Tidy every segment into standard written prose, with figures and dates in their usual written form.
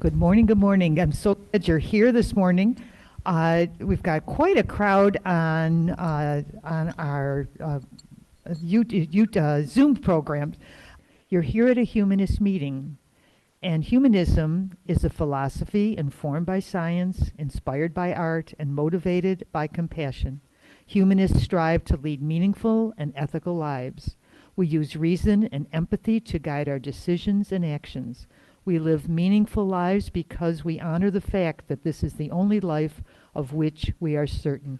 Good morning, good morning. I'm so glad you're here this morning. We've got quite a crowd on our Zoom program. You're here at a humanist meeting, and humanism is a philosophy informed by science, inspired by art, and motivated by compassion. Humanists strive to lead meaningful and ethical lives. We use reason and empathy to guide our decisions and actions. We live meaningful lives because we honor the fact that this is the only life of which we are certain.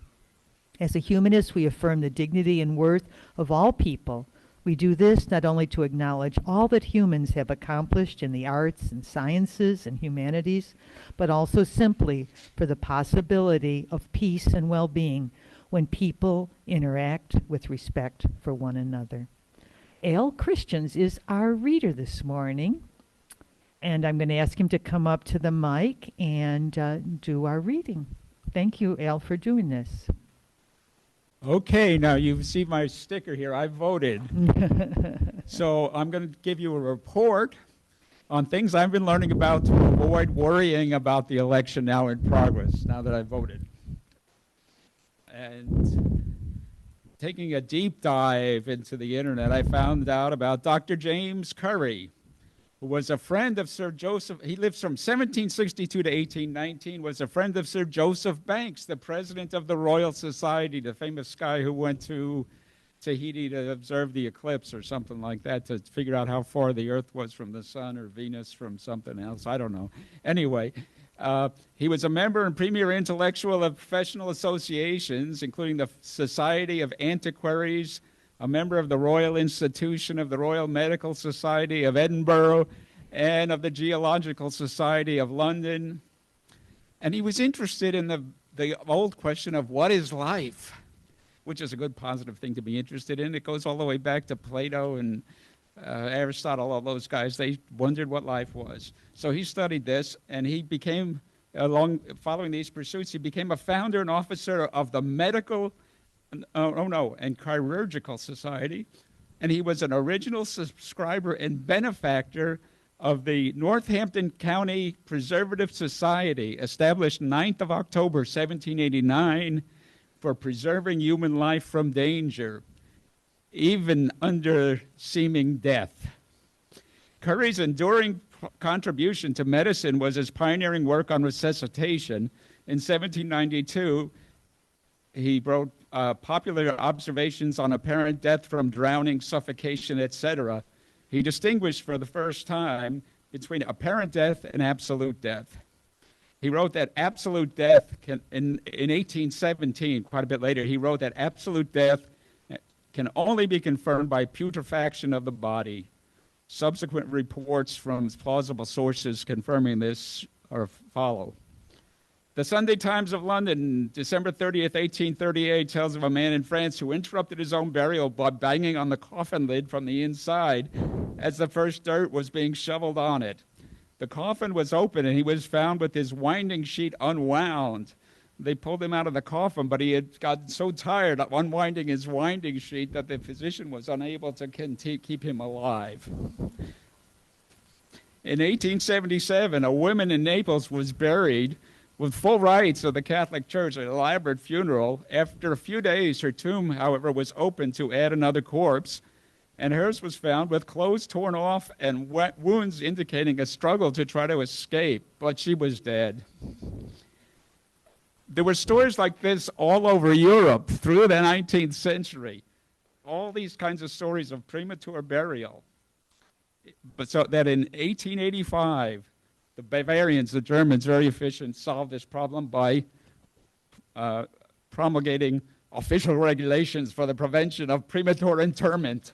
As a humanist, we affirm the dignity and worth of all people. We do this not only to acknowledge all that humans have accomplished in the arts and sciences and humanities, but also simply for the possibility of peace and well-being when people interact with respect for one another. Al Christians is our reader this morning. And I'm going to ask him to come up to the mic and do our reading. Thank you, Al, for doing this. Okay, now you've seen my sticker here. I voted. So I'm going to give you a report on things I've been learning about to avoid worrying about the election now in progress, now that I voted. And taking a deep dive into the internet, I found out about Dr. James Curry, who was a friend of Sir Joseph. He lived from 1762 to 1819, was a friend of Sir Joseph Banks, the president of the Royal Society, the famous guy who went to Tahiti to observe the eclipse or something like that, to figure out how far the Earth was from the sun or Venus from something else. I don't know. Anyway, he was a member and premier intellectual of professional associations, including the Society of Antiquaries, a member of the Royal Institution of the Royal Medical Society of Edinburgh, and of the Geological Society of London. And he was interested in the old question of what is life, which is a good positive thing to be interested in. It goes all the way back to Plato and Aristotle, all those guys. They wondered what life was. So he studied this, and he became, following these pursuits, he became a founder and officer of the Medical and Chirurgical Society, and he was an original subscriber and benefactor of the Northampton County Preservative Society, established 9th of October, 1789, for preserving human life from danger, even under seeming death. Curry's enduring contribution to medicine was his pioneering work on resuscitation. In 1792, he wrote popular observations on apparent death from drowning, suffocation, etc. He distinguished for the first time between apparent death and absolute death. He wrote that absolute death in 1817, quite a bit later, he wrote that absolute death can only be confirmed by putrefaction of the body. Subsequent reports from plausible sources confirming this follow. The Sunday Times of London, December 30th, 1838, tells of a man in France who interrupted his own burial by banging on the coffin lid from the inside as the first dirt was being shoveled on it. The coffin was open, and he was found with his winding sheet unwound. They pulled him out of the coffin, but he had gotten so tired of unwinding his winding sheet that the physician was unable to keep him alive. In 1877, a woman in Naples was buried with full rites of the Catholic Church, an elaborate funeral. After a few days, her tomb, however, was opened to add another corpse, and hers was found with clothes torn off and wounds indicating a struggle to try to escape, but she was dead. There were stories like this all over Europe through the 19th century. All these kinds of stories of premature burial. But so that in 1885, the Bavarians, the Germans, very efficient, solved this problem by promulgating official regulations for the prevention of premature interment.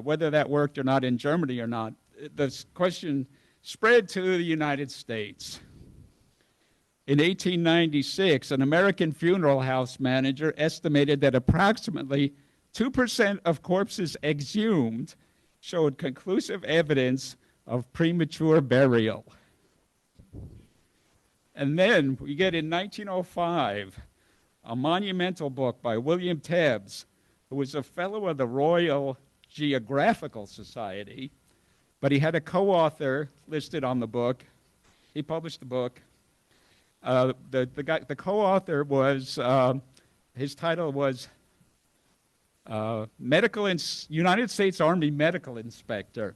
Whether that worked or not in Germany or not, this question spread to the United States. In 1896, an American funeral house manager estimated that approximately 2% of corpses exhumed showed conclusive evidence of premature burial. And then we get in 1905 a monumental book by William Tebbs, who was a fellow of the Royal Geographical Society, but he had a co-author listed on the book. He published the book. The co-author was, his title was United States Army Medical Inspector.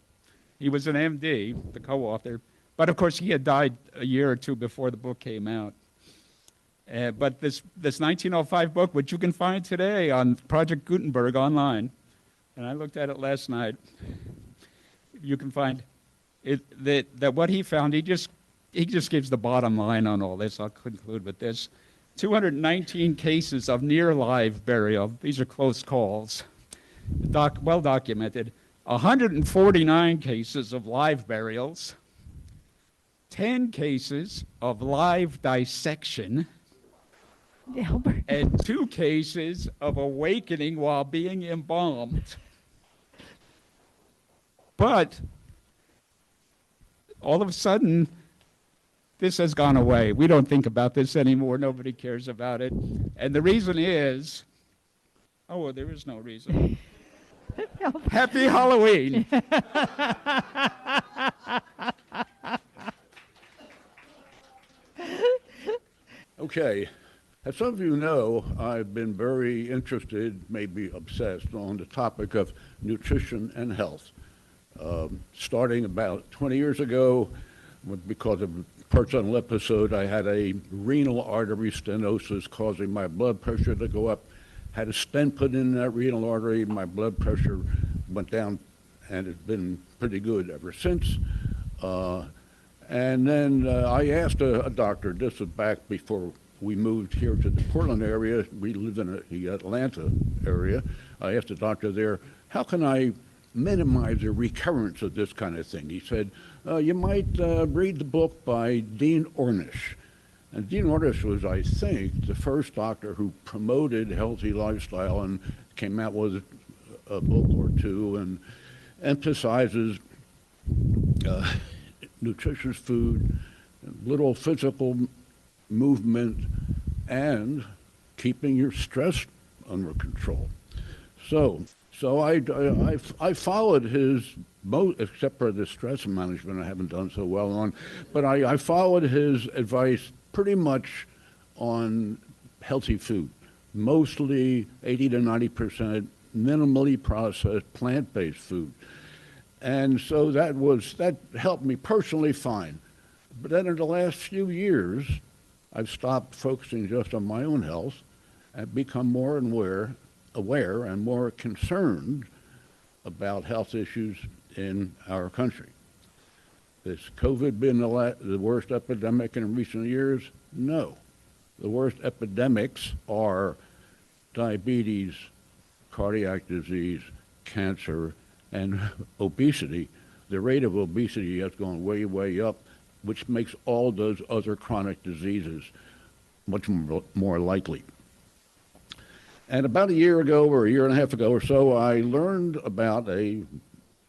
He was an MD, the co-author, but of course he had died a year or two before the book came out. But this 1905 book, which you can find today on Project Gutenberg online, and I looked at it last night, you can find it, that what he found, he just gives the bottom line on all this. I'll conclude with this. 219 cases of near live burial. These are close calls, well documented. 149 cases of live burials. 10 cases of live dissection. Albert. And 2 cases of awakening while being embalmed. But all of a sudden, this has gone away. We don't think about this anymore. Nobody cares about it. And the reason is, oh, well, there is no reason. Happy Halloween. Okay. As some of you know, I've been very interested, maybe obsessed, on the topic of nutrition and health. Starting about 20 years ago, because of a personal episode, I had a renal artery stenosis causing my blood pressure to go up. Had a stent put in that renal artery, my blood pressure went down, and it's been pretty good ever since. And then I asked a doctor, this was back before we moved here to the Portland area. We lived in the Atlanta area. I asked the doctor there, how can I minimize the recurrence of this kind of thing? He said, you might read the book by Dean Ornish. And Dean Ornish was, I think, the first doctor who promoted healthy lifestyle and came out with a book or two and emphasizes nutritious food, little physical movement, and keeping your stress under control. So I followed his, except for the stress management I haven't done so well on, but I followed his advice pretty much on healthy food, mostly 80 to 90% minimally processed plant-based food. And so that helped me personally fine. But then in the last few years, I've stopped focusing just on my own health and become more and aware and more concerned about health issues in our country. Has COVID been the worst epidemic in recent years? No. The worst epidemics are diabetes, cardiac disease, cancer, and obesity. The rate of obesity has gone way, way up, which makes all those other chronic diseases much more likely. And about a year ago, or a year and a half ago or so, I learned about a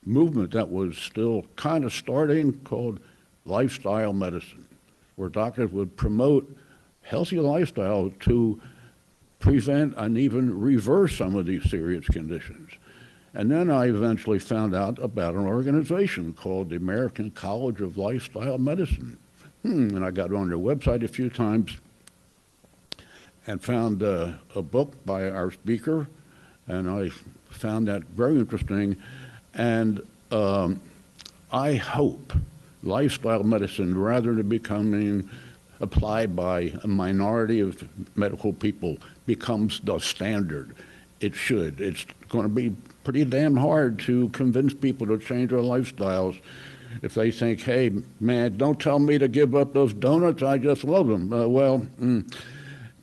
movement that was still kind of starting called lifestyle medicine, where doctors would promote healthy lifestyle to prevent and even reverse some of these serious conditions. And then I eventually found out about an organization called the American College of Lifestyle Medicine. And I got on their website a few times and found a book by our speaker, and I found that very interesting. And I hope lifestyle medicine, rather than becoming applied by a minority of medical people, becomes the standard. It should. It's going to be pretty damn hard to convince people to change their lifestyles if they think, hey, man, don't tell me to give up those donuts, I just love them.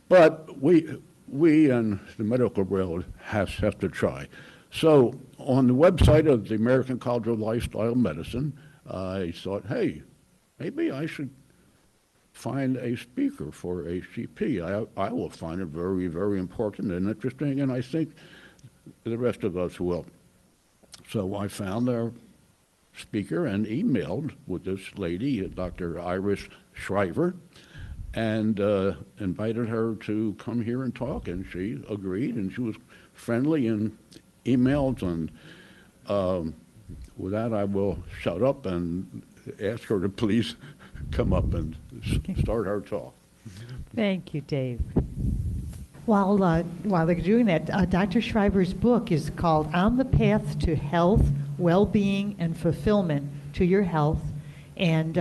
But we and the medical world have to try. So on the website of the American College of Lifestyle Medicine, I thought, hey, maybe I should find a speaker for HCP. I will find it very, very important and interesting, and I think the rest of us will. So I found our speaker and emailed with this lady, Dr. Iris Schrijver, and invited her to come here and talk, and she agreed, and she was friendly and emailed, and with that, I will shut up and ask her to please come up and start our talk. Thank you, Dave. While they're doing that, Dr. Schrijver's book is called On the Path to Health, Well-being, and Fulfillment to Your Health. And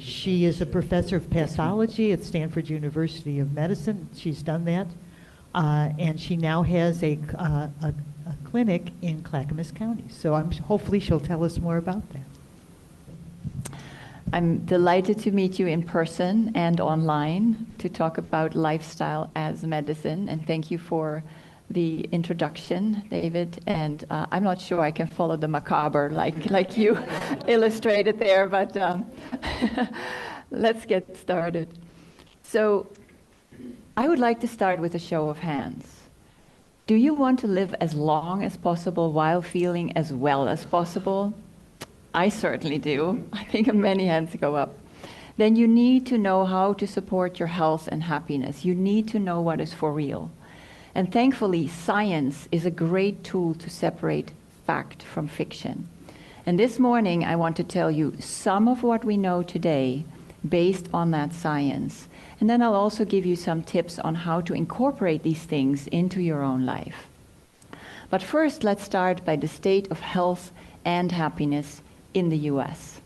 she is a professor of pathology at Stanford University of Medicine. She's done that. And she now has a clinic in Clackamas County. So hopefully she'll tell us more about that. I'm delighted to meet you in person and online to talk about lifestyle as medicine. And thank you for the introduction, David. And I'm not sure I can follow the macabre like you illustrated there, but let's get started. So I would like to start with a show of hands. Do you want to live as long as possible while feeling as well as possible? I certainly do. I think many hands go up. Then you need to know how to support your health and happiness. You need to know what is for real. And thankfully, science is a great tool to separate fact from fiction. And this morning, I want to tell you some of what we know today based on that science. And then I'll also give you some tips on how to incorporate these things into your own life. But first, let's start by the state of health and happiness in the US.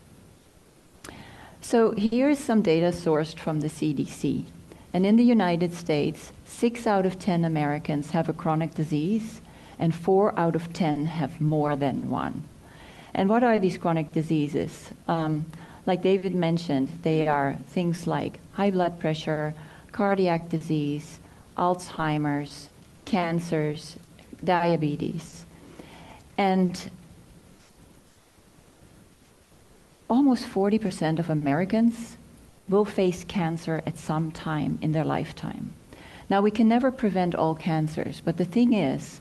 So here's some data sourced from the CDC. And in the United States, 6 out of 10 Americans have a chronic disease, and 4 out of 10 have more than one. And what are these chronic diseases? Like David mentioned, they are things like high blood pressure, cardiac disease, Alzheimer's, cancers, diabetes. And almost 40% of Americans will face cancer at some time in their lifetime. Now, we can never prevent all cancers, but the thing is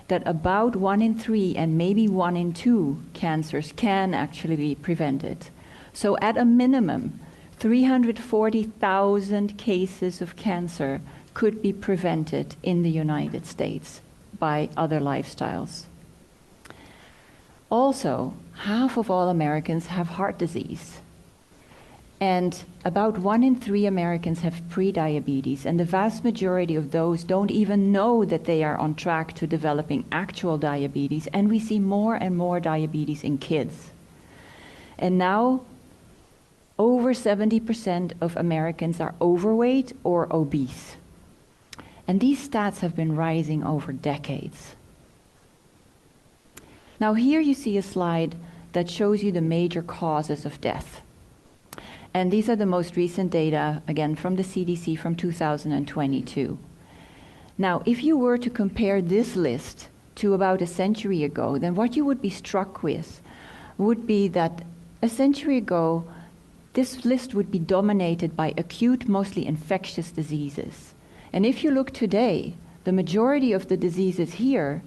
that about 1 in 3 and maybe 1 in 2 cancers can actually be prevented. So at a minimum, 340,000 cases of cancer could be prevented in the United States by other lifestyles. Also, half of all Americans have heart disease. And about 1 in 3 Americans have prediabetes, and the vast majority of those don't even know that they are on track to developing actual diabetes, and we see more and more diabetes in kids. And now, over 70% of Americans are overweight or obese. And these stats have been rising over decades. Now here you see a slide that shows you the major causes of death. And these are the most recent data, again, from the CDC from 2022. Now, if you were to compare this list to about a century ago, then what you would be struck with would be that a century ago, this list would be dominated by acute, mostly infectious diseases. And if you look today, the majority of the diseases here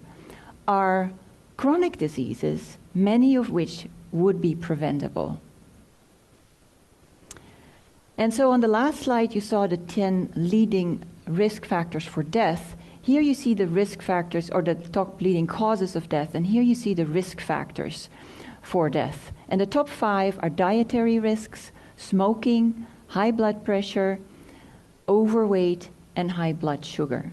are chronic diseases, many of which would be preventable. And so on the last slide, you saw the 10 leading risk factors for death. Here you see the risk factors, or the top leading causes of death, and here you see the risk factors for death. And the top 5 are dietary risks, smoking, high blood pressure, overweight, and high blood sugar.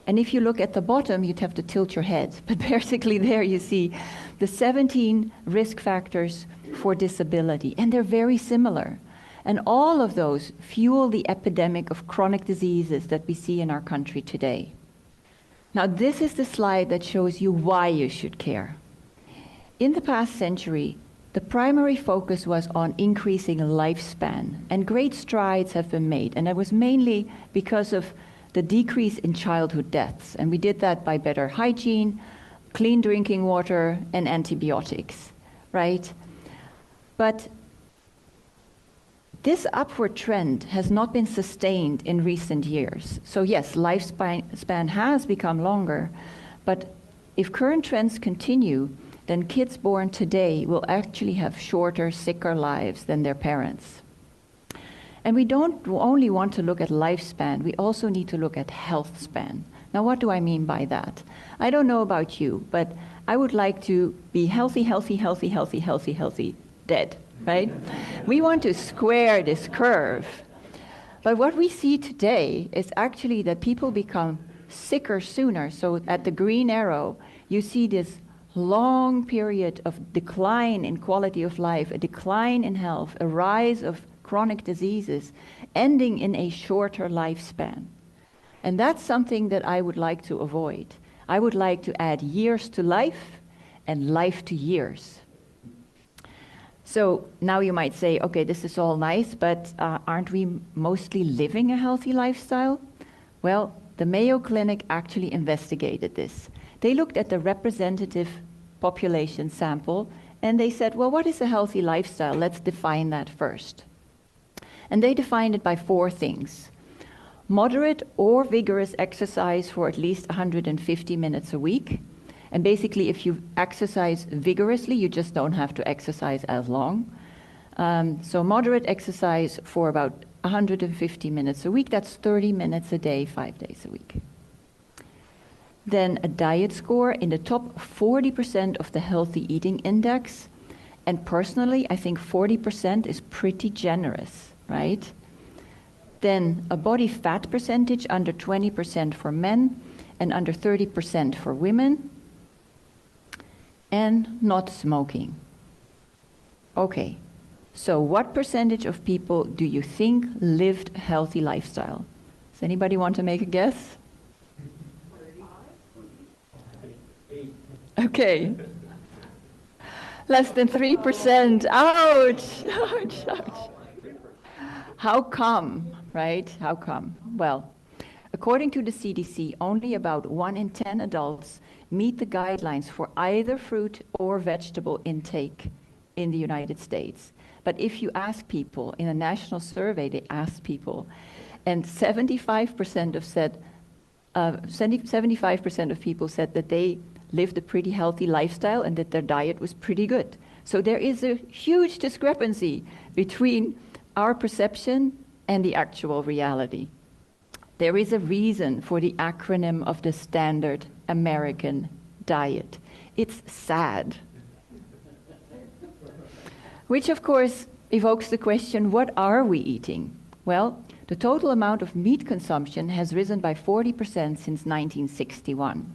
And if you look at the bottom, you'd have to tilt your head. But basically there you see the 17 risk factors for disability, and they're very similar. And all of those fuel the epidemic of chronic diseases that we see in our country today. Now, this is the slide that shows you why you should care. In the past century, the primary focus was on increasing lifespan, and great strides have been made. And that was mainly because of the decrease in childhood deaths. And we did that by better hygiene, clean drinking water, and antibiotics, right? But this upward trend has not been sustained in recent years. So yes, lifespan has become longer, but if current trends continue, then kids born today will actually have shorter, sicker lives than their parents. And we don't only want to look at lifespan, we also need to look at health span. Now, what do I mean by that? I don't know about you, but I would like to be healthy, healthy, healthy, healthy, healthy, healthy, dead, right? We want to square this curve. But what we see today is actually that people become sicker sooner. So at the green arrow, you see this long period of decline in quality of life, a decline in health, a rise of chronic diseases, ending in a shorter lifespan. And that's something that I would like to avoid. I would like to add years to life and life to years. So now you might say, okay, this is all nice, but aren't we mostly living a healthy lifestyle? Well, the Mayo Clinic actually investigated this. They looked at the representative population sample and they said, well, what is a healthy lifestyle? Let's define that first. And they defined it by 4 things. Moderate or vigorous exercise for at least 150 minutes a week. And basically, if you exercise vigorously, you just don't have to exercise as long. So moderate exercise for about 150 minutes a week. That's 30 minutes a day, 5 days a week. Then a diet score in the top 40% of the healthy eating index. And personally, I think 40% is pretty generous, right? Then a body fat percentage under 20% for men and under 30% for women. And not smoking. Okay, so what percentage of people do you think lived a healthy lifestyle? Does anybody want to make a guess? Okay. Less than 3%. Ouch! Ouch! Ouch! How come, right? How come? Well, according to the CDC, only about 1 in 10 adults meet the guidelines for either fruit or vegetable intake in the United States. But if you ask people, in a national survey, they asked people, and 75% of people said that they lived a pretty healthy lifestyle and that their diet was pretty good. So there is a huge discrepancy between our perception and the actual reality. There is a reason for the acronym of the standard American diet. It's SAD. Which of course evokes the question, what are we eating? Well, the total amount of meat consumption has risen by 40% since 1961.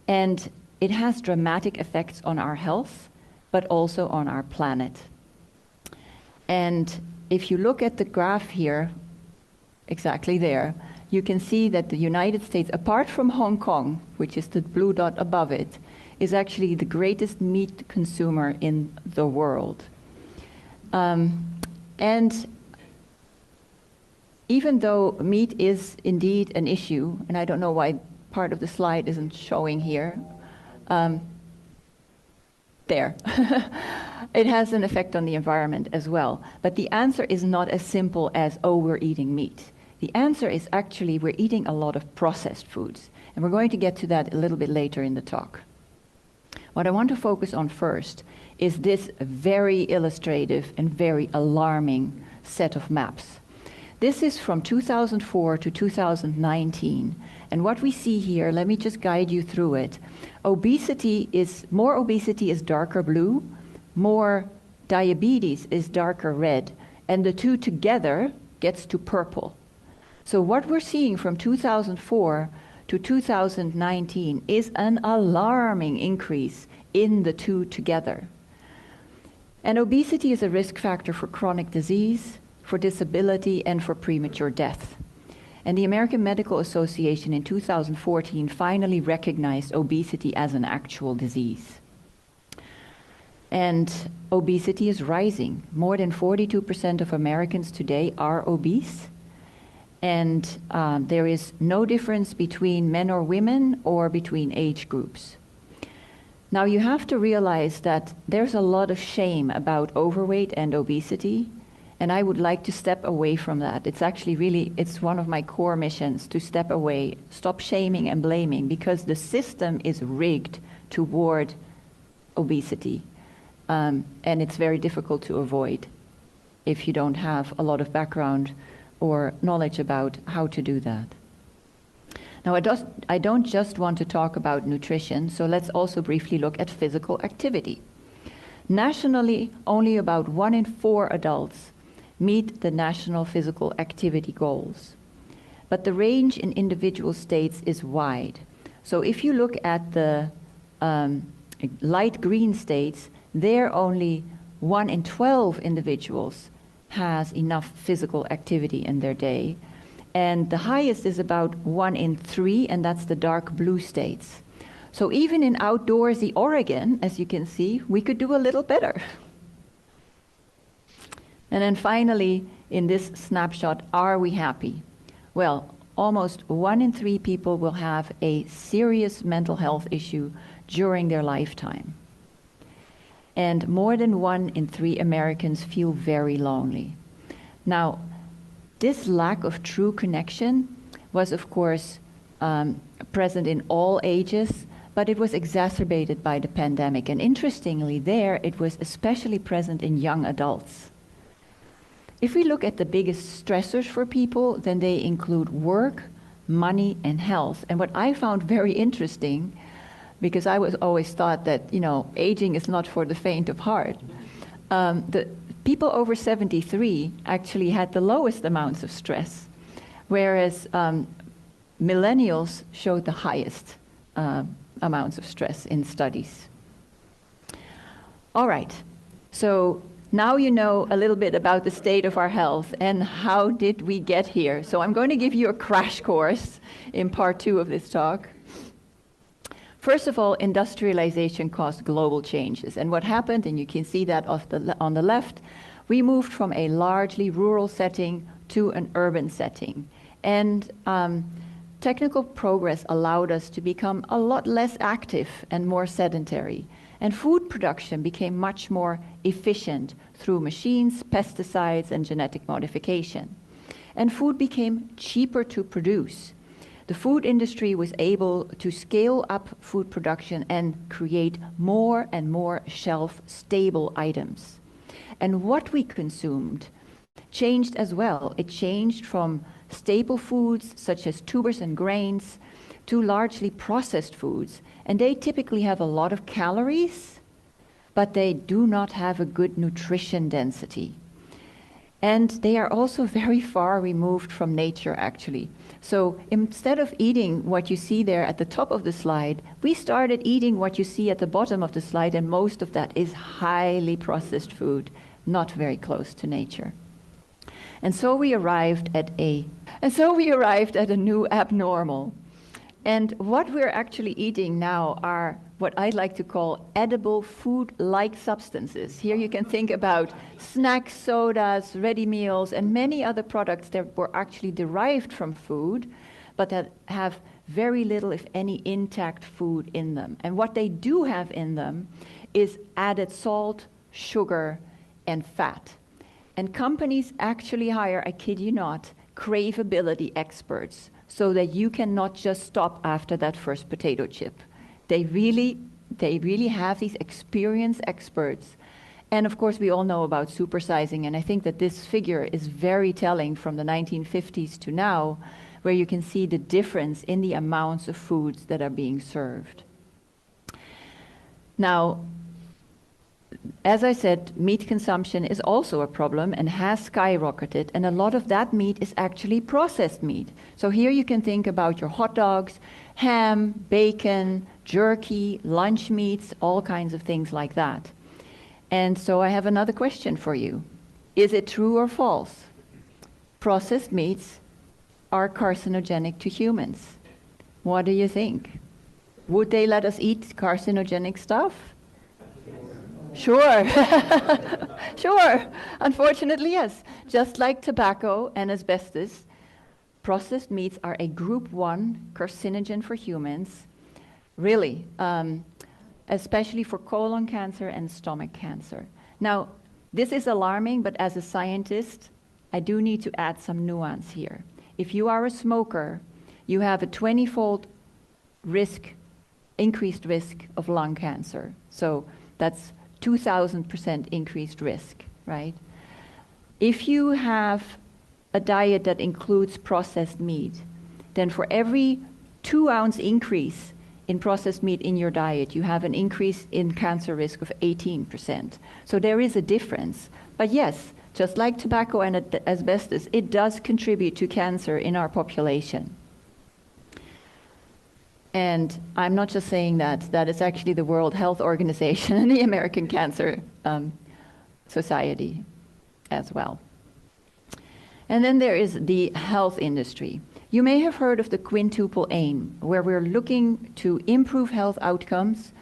And it has dramatic effects on our health, but also on our planet. And if you look at the graph here, exactly there, you can see that the United States, apart from Hong Kong, which is the blue dot above it, is actually the greatest meat consumer in the world. And even though meat is indeed an issue, and I don't know why part of the slide isn't showing here, there. It has an effect on the environment as well. But the answer is not as simple as, oh, we're eating meat. The answer is actually we're eating a lot of processed foods. And we're going to get to that a little bit later in the talk. What I want to focus on first is this very illustrative and very alarming set of maps. This is from 2004 to 2019. And what we see here, let me just guide you through it. More obesity is darker blue, more diabetes is darker red, and the two together gets to purple. So what we're seeing from 2004 to 2019 is an alarming increase in the two together. And obesity is a risk factor for chronic disease, for disability, and for premature death. And the American Medical Association in 2014 finally recognized obesity as an actual disease. And obesity is rising. More than 42% of Americans today are obese. And there is no difference between men or women or between age groups. Now you have to realize that there's a lot of shame about overweight and obesity, and I would like to step away from that. It's actually it's one of my core missions to step away, stop shaming and blaming, because the system is rigged toward obesity. And it's very difficult to avoid if you don't have a lot of background or knowledge about how to do that. Now, I don't just want to talk about nutrition, so let's also briefly look at physical activity. Nationally, only about 1 in 4 adults meet the national physical activity goals. But the range in individual states is wide. So if you look at the light green states, there only 1 in 12 individuals has enough physical activity in their day. And the highest is about 1 in 3, and that's the dark blue states. So even in outdoorsy Oregon, as you can see, we could do a little better. And then finally, in this snapshot, are we happy? Well, almost 1 in 3 people will have a serious mental health issue during their lifetime. And more than 1 in 3 Americans feel very lonely. Now, this lack of true connection was, of course, present in all ages, but it was exacerbated by the pandemic. And interestingly, there it was especially present in young adults. If we look at the biggest stressors for people, then they include work, money, and health. And what I found very interesting, because I was always thought that, aging is not for the faint of heart, the people over 73 actually had the lowest amounts of stress, whereas millennials showed the highest amounts of stress in studies. All right, so now you know a little bit about the state of our health and how did we get here. So I'm going to give you a crash course in part 2 of this talk. First of all, industrialization caused global changes. And what happened, and you can see that on the left, we moved from a largely rural setting to an urban setting. And technical progress allowed us to become a lot less active and more sedentary. And food production became much more efficient through machines, pesticides, and genetic modification. And food became cheaper to produce. The food industry was able to scale up food production and create more and more shelf-stable items. And what we consumed changed as well. It changed from staple foods such as tubers and grains to largely processed foods. And they typically have a lot of calories, but they do not have a good nutrition density. And they are also very far removed from nature, actually. So instead of eating what you see there at the top of the slide, we started eating what you see at the bottom of the slide, and most of that is highly processed food, not very close to nature. And so we arrived at a new abnormal. And what we're actually eating now are what I like to call edible food-like substances. Here you can think about snacks, sodas, ready meals, and many other products that were actually derived from food, but that have very little, if any, intact food in them. And what they do have in them is added salt, sugar, and fat. And companies actually hire, I kid you not, craveability experts, so that you cannot just stop after that first potato chip. They really have these experienced experts. And of course, we all know about supersizing, and I think that this figure is very telling from the 1950s to now, where you can see the difference in the amounts of foods that are being served. Now, as I said, meat consumption is also a problem and has skyrocketed, and a lot of that meat is actually processed meat. So here you can think about your hot dogs, ham, bacon, jerky, lunch meats, all kinds of things like that. And so I have another question for you. Is it true or false? Processed meats are carcinogenic to humans. What do you think? Would they let us eat carcinogenic stuff? Sure. Sure. Unfortunately, yes. Just like tobacco and asbestos, processed meats are a group 1 carcinogen for humans, really, especially for colon cancer and stomach cancer. Now, this is alarming, but as a scientist, I do need to add some nuance here. If you are a smoker, you have a 20-fold increased risk of lung cancer. So that's 2,000% increased risk, right? If you have a diet that includes processed meat, then for every 2-ounce increase in processed meat in your diet, you have an increase in cancer risk of 18%. So there is a difference. But yes, just like tobacco and asbestos, it does contribute to cancer in our population. And I'm not just saying that, that is actually the World Health Organization and the American Cancer Society as well. And then there is the health industry. You may have heard of the quintuple aim, where we're looking to improve health outcomes,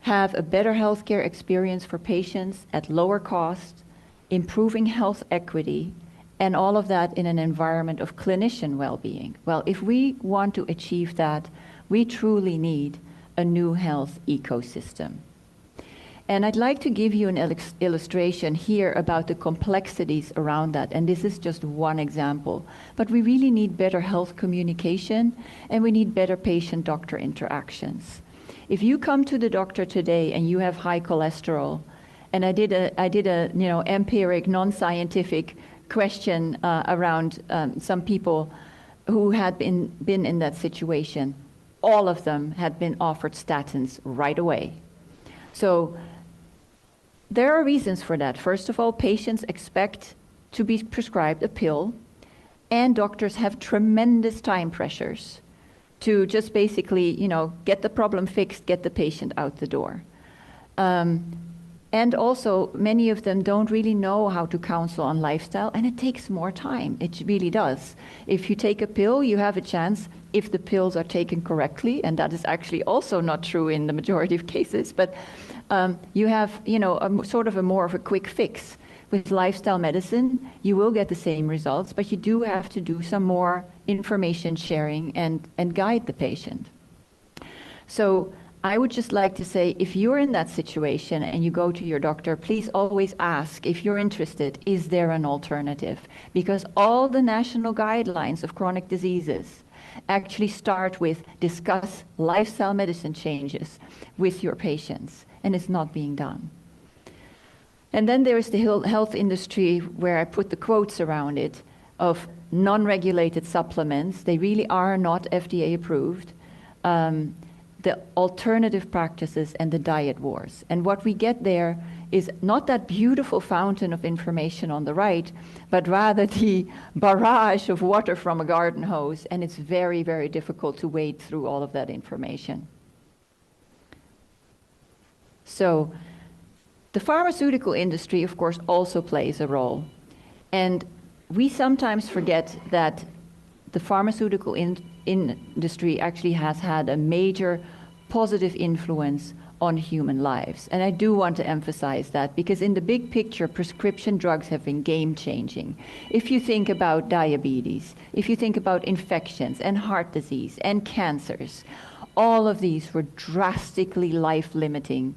have a better healthcare experience for patients at lower cost, improving health equity, and all of that in an environment of clinician well-being. Well, if we want to achieve that, we truly need a new health ecosystem. And I'd like to give you an illustration here about the complexities around that. And this is just one example. But we really need better health communication, and we need better patient-doctor interactions. If you come to the doctor today and you have high cholesterol, and I did a empiric, non-scientific question around some people who had been in that situation, all of them had been offered statins right away. So there are reasons for that. First of all, patients expect to be prescribed a pill, and doctors have tremendous time pressures to just basically, get the problem fixed, get the patient out the door. And also, many of them don't really know how to counsel on lifestyle, and it takes more time. It really does. If you take a pill, you have a chance, if the pills are taken correctly, and that is actually also not true in the majority of cases, but you have, sort of more of a quick fix. With lifestyle medicine, you will get the same results, but you do have to do some more information sharing and guide the patient. So I would just like to say, if you're in that situation and you go to your doctor, please always ask, if you're interested, is there an alternative? Because all the national guidelines of chronic diseases actually start with discuss lifestyle medicine changes with your patients, and it's not being done. And then there's the health industry, where I put the quotes around it, of non-regulated supplements. They really are not FDA approved. The alternative practices and the diet wars. And what we get there is not that beautiful fountain of information on the right, but rather the barrage of water from a garden hose, and it's very, very difficult to wade through all of that information. So the pharmaceutical industry, of course, also plays a role. And we sometimes forget that the pharmaceutical industry actually has had a major positive influence on human lives. And I do want to emphasize that, because in the big picture, prescription drugs have been game-changing. If you think about diabetes, if you think about infections and heart disease and cancers, all of these were drastically life-limiting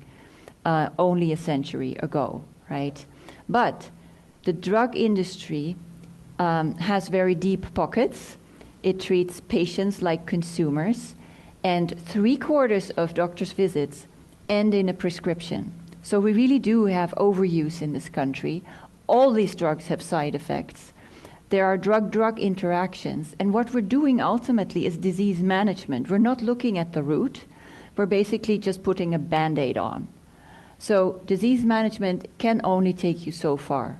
only a century ago, right? But the drug industry has very deep pockets. It treats patients like consumers, and 3/4 of doctors' visits end in a prescription. So we really do have overuse in this country. All these drugs have side effects. There are drug-drug interactions, and what we're doing ultimately is disease management. We're not looking at the root. We're basically just putting a Band-Aid on. So disease management can only take you so far.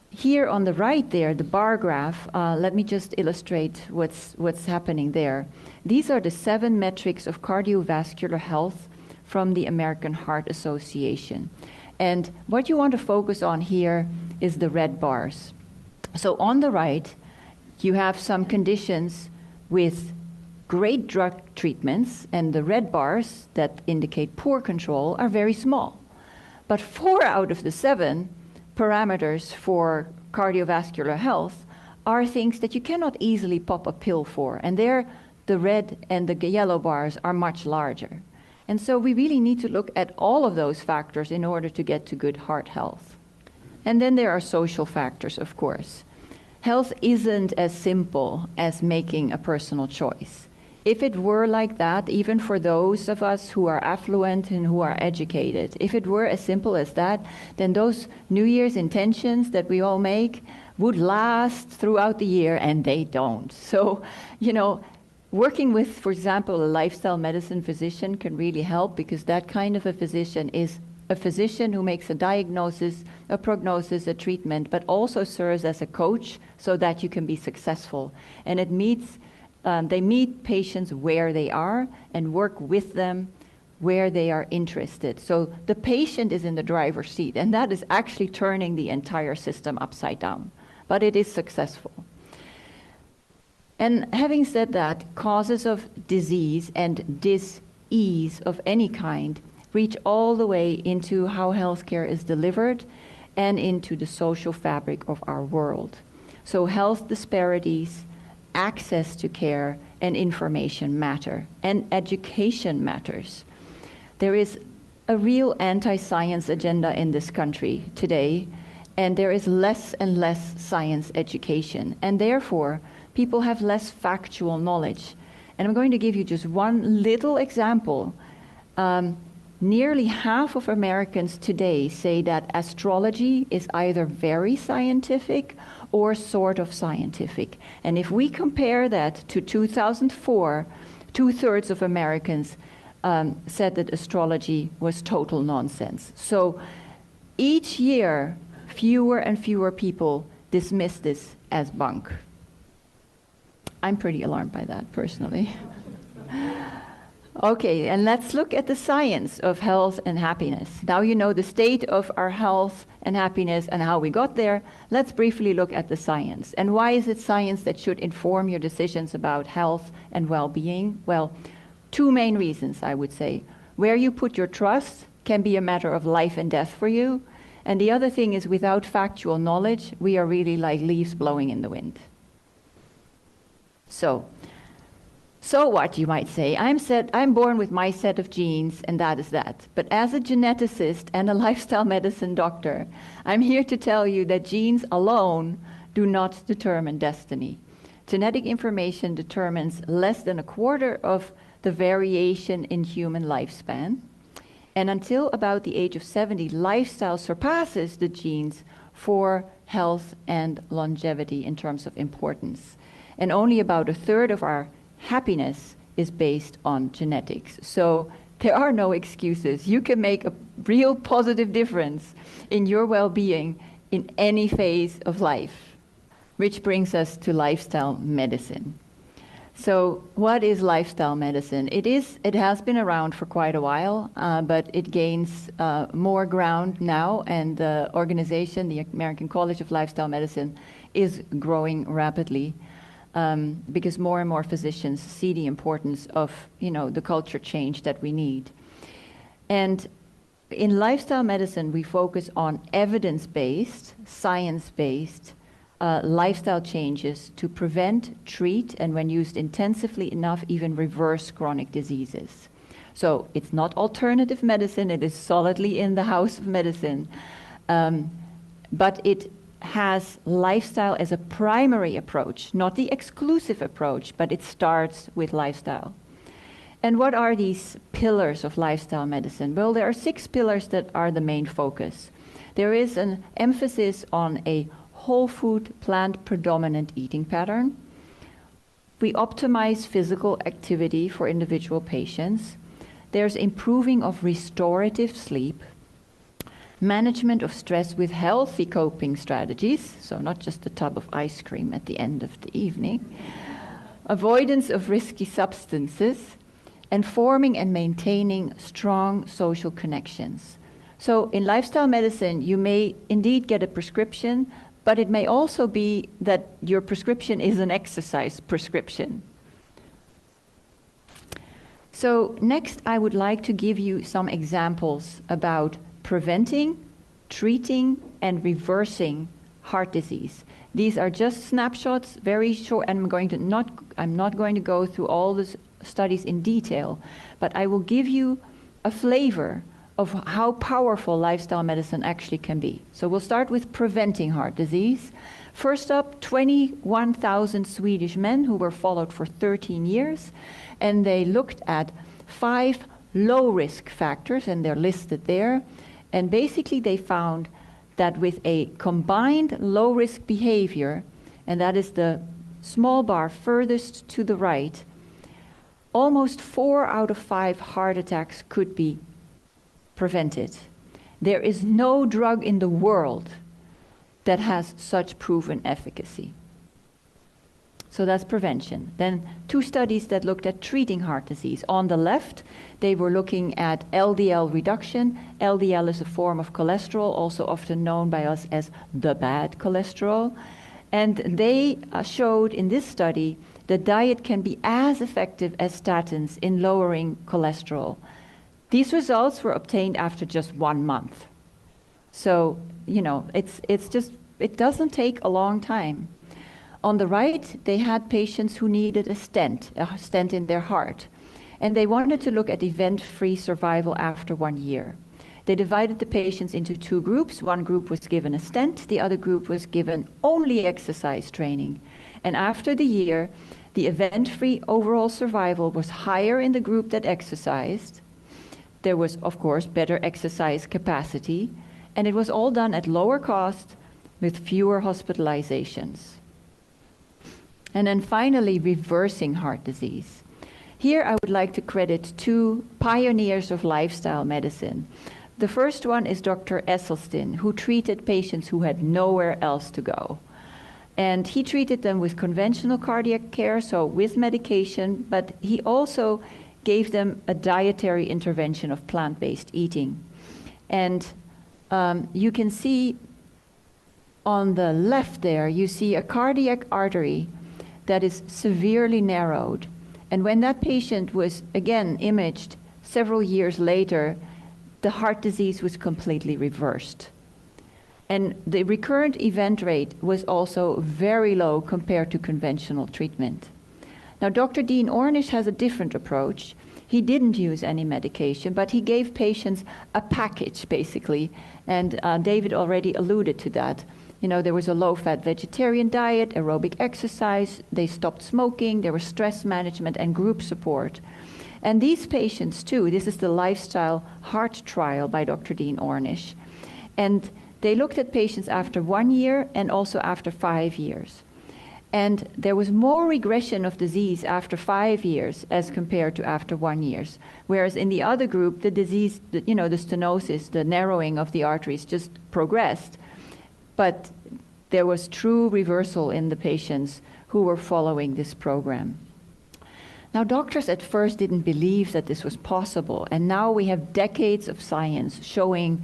Here on the right there, the bar graph, let me just illustrate what's happening there. These are the 7 metrics of cardiovascular health from the American Heart Association. And what you want to focus on here is the red bars. So on the right, you have some conditions with great drug treatments, and the red bars that indicate poor control are very small. But 4 out of the 7 parameters for cardiovascular health are things that you cannot easily pop a pill for, and there the red and the yellow bars are much larger. And so we really need to look at all of those factors in order to get to good heart health. And then there are social factors, of course. Health isn't as simple as making a personal choice. If it were like that, even for those of us who are affluent and who are educated, if it were as simple as that, then those New Year's intentions that we all make would last throughout the year, and they don't. So, working with, for example, a lifestyle medicine physician can really help, because that kind of a physician is a physician who makes a diagnosis, a prognosis, a treatment, but also serves as a coach so that you can be successful. And they meet patients where they are and work with them where they are interested. So the patient is in the driver's seat, and that is actually turning the entire system upside down. But it is successful. And having said that, causes of disease and dis-ease of any kind reach all the way into how healthcare is delivered and into the social fabric of our world. So health disparities, access to care, and information matter, and education matters. There is a real anti-science agenda in this country today, and there is less and less science education, and therefore people have less factual knowledge. And I'm going to give you just one little example. Nearly half of Americans today say that astrology is either very scientific or sort of scientific. And if we compare that to 2004, 2/3 of Americans said that astrology was total nonsense. So each year, fewer and fewer people dismiss this as bunk. I'm pretty alarmed by that, personally. Okay, and let's look at the science of health and happiness. Now you know the state of our health and happiness and how we got there. Let's briefly look at the science. And why is it science that should inform your decisions about health and well-being? Well, two main reasons, I would say. Where you put your trust can be a matter of life and death for you. And the other thing is, without factual knowledge, we are really like leaves blowing in the wind. So what, you might say? I'm born with my set of genes, and that is that. But as a geneticist and a lifestyle medicine doctor, I'm here to tell you that genes alone do not determine destiny. Genetic information determines less than a quarter of the variation in human lifespan. And until about the age of 70, lifestyle surpasses the genes for health and longevity in terms of importance. And only about 1/3 of our happiness is based on genetics. So there are no excuses. You can make a real positive difference in your well-being in any phase of life. Which brings us to lifestyle medicine. So what is lifestyle medicine? It has been around for quite a while, but it gains more ground now, and the organization, the American College of Lifestyle Medicine, is growing rapidly. Because more and more physicians see the importance of, the culture change that we need. And in lifestyle medicine, we focus on evidence-based, science-based lifestyle changes to prevent, treat, and when used intensively enough, even reverse chronic diseases. So it's not alternative medicine, it is solidly in the house of medicine, but it has lifestyle as a primary approach, not the exclusive approach, but it starts with lifestyle. And what are these pillars of lifestyle medicine? Well, there are 6 pillars that are the main focus. There is an emphasis on a whole food, plant predominant eating pattern. We optimize physical activity for individual patients. There's improving of restorative sleep, management of stress with healthy coping strategies, so not just a tub of ice cream at the end of the evening, avoidance of risky substances, and forming and maintaining strong social connections. So in lifestyle medicine, you may indeed get a prescription, but it may also be that your prescription is an exercise prescription. So next, I would like to give you some examples about preventing, treating, and reversing heart disease. These are just snapshots, very short, and I'm not going to go through all the studies in detail, but I will give you a flavor of how powerful lifestyle medicine actually can be. So we'll start with preventing heart disease. First up, 21,000 Swedish men who were followed for 13 years, and they looked at 5 low-risk factors, and they're listed there. And basically they found that with a combined low-risk behavior, and that is the small bar furthest to the right, almost 4 out of 5 heart attacks could be prevented. There is no drug in the world that has such proven efficacy. So that's prevention. Then 2 studies that looked at treating heart disease. On the left, they were looking at LDL reduction. LDL is a form of cholesterol, also often known by us as the bad cholesterol. And they showed in this study that diet can be as effective as statins in lowering cholesterol. These results were obtained after just 1 month. So, it doesn't take a long time. On the right, they had patients who needed a stent in their heart. And they wanted to look at event-free survival after 1 year. They divided the patients into 2 groups. One group was given a stent, the other group was given only exercise training. And after the year, the event-free overall survival was higher in the group that exercised. There was, of course, better exercise capacity, and it was all done at lower cost with fewer hospitalizations. And then finally, reversing heart disease. Here I would like to credit 2 pioneers of lifestyle medicine. The first one is Dr. Esselstyn, who treated patients who had nowhere else to go. And he treated them with conventional cardiac care, so with medication, but he also gave them a dietary intervention of plant-based eating. And you can see on the left there, you see a cardiac artery that is severely narrowed. And when that patient was again imaged several years later, the heart disease was completely reversed. And the recurrent event rate was also very low compared to conventional treatment. Now, Dr. Dean Ornish has a different approach. He didn't use any medication, but he gave patients a package, basically. And David already alluded to that. There was a low-fat vegetarian diet, aerobic exercise, they stopped smoking, there was stress management and group support. And these patients too, this is the Lifestyle Heart Trial by Dr. Dean Ornish. And they looked at patients after 1 year and also after 5 years. And there was more regression of disease after 5 years as compared to after 1 year. Whereas in the other group, the disease, the stenosis, the narrowing of the arteries just progressed. But there was true reversal in the patients who were following this program. Now, doctors at first didn't believe that this was possible, and now we have decades of science showing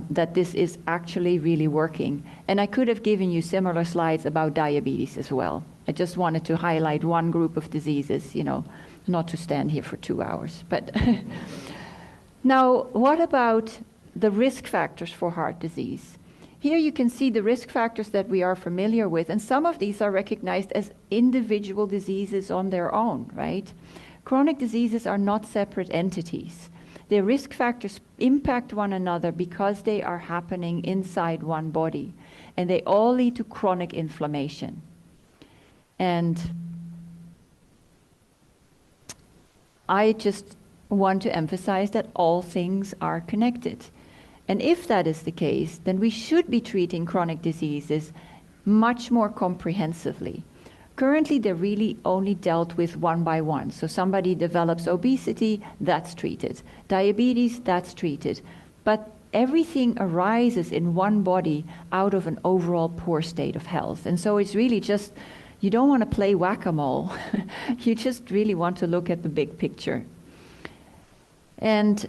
that this is actually really working. And I could have given you similar slides about diabetes as well. I just wanted to highlight one group of diseases, not to stand here for 2 hours. But now, what about the risk factors for heart disease? Here you can see the risk factors that we are familiar with, and some of these are recognized as individual diseases on their own, right? Chronic diseases are not separate entities. Their risk factors impact one another because they are happening inside one body, and they all lead to chronic inflammation. And I just want to emphasize that all things are connected. And if that is the case, then we should be treating chronic diseases much more comprehensively. Currently, they're really only dealt with one by one. So somebody develops obesity, that's treated. Diabetes, that's treated. But everything arises in one body out of an overall poor state of health. And so it's really just, you don't want to play whack-a-mole. You just really want to look at the big picture. And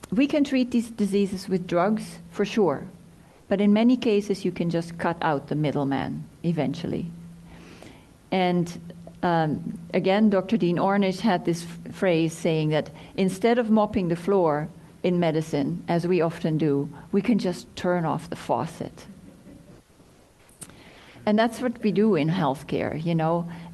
we can treat these diseases with drugs, for sure. But in many cases, you can just cut out the middleman eventually. And again, Dr. Dean Ornish had this phrase saying that instead of mopping the floor in medicine, as we often do, we can just turn off the faucet. And that's what we do in healthcare,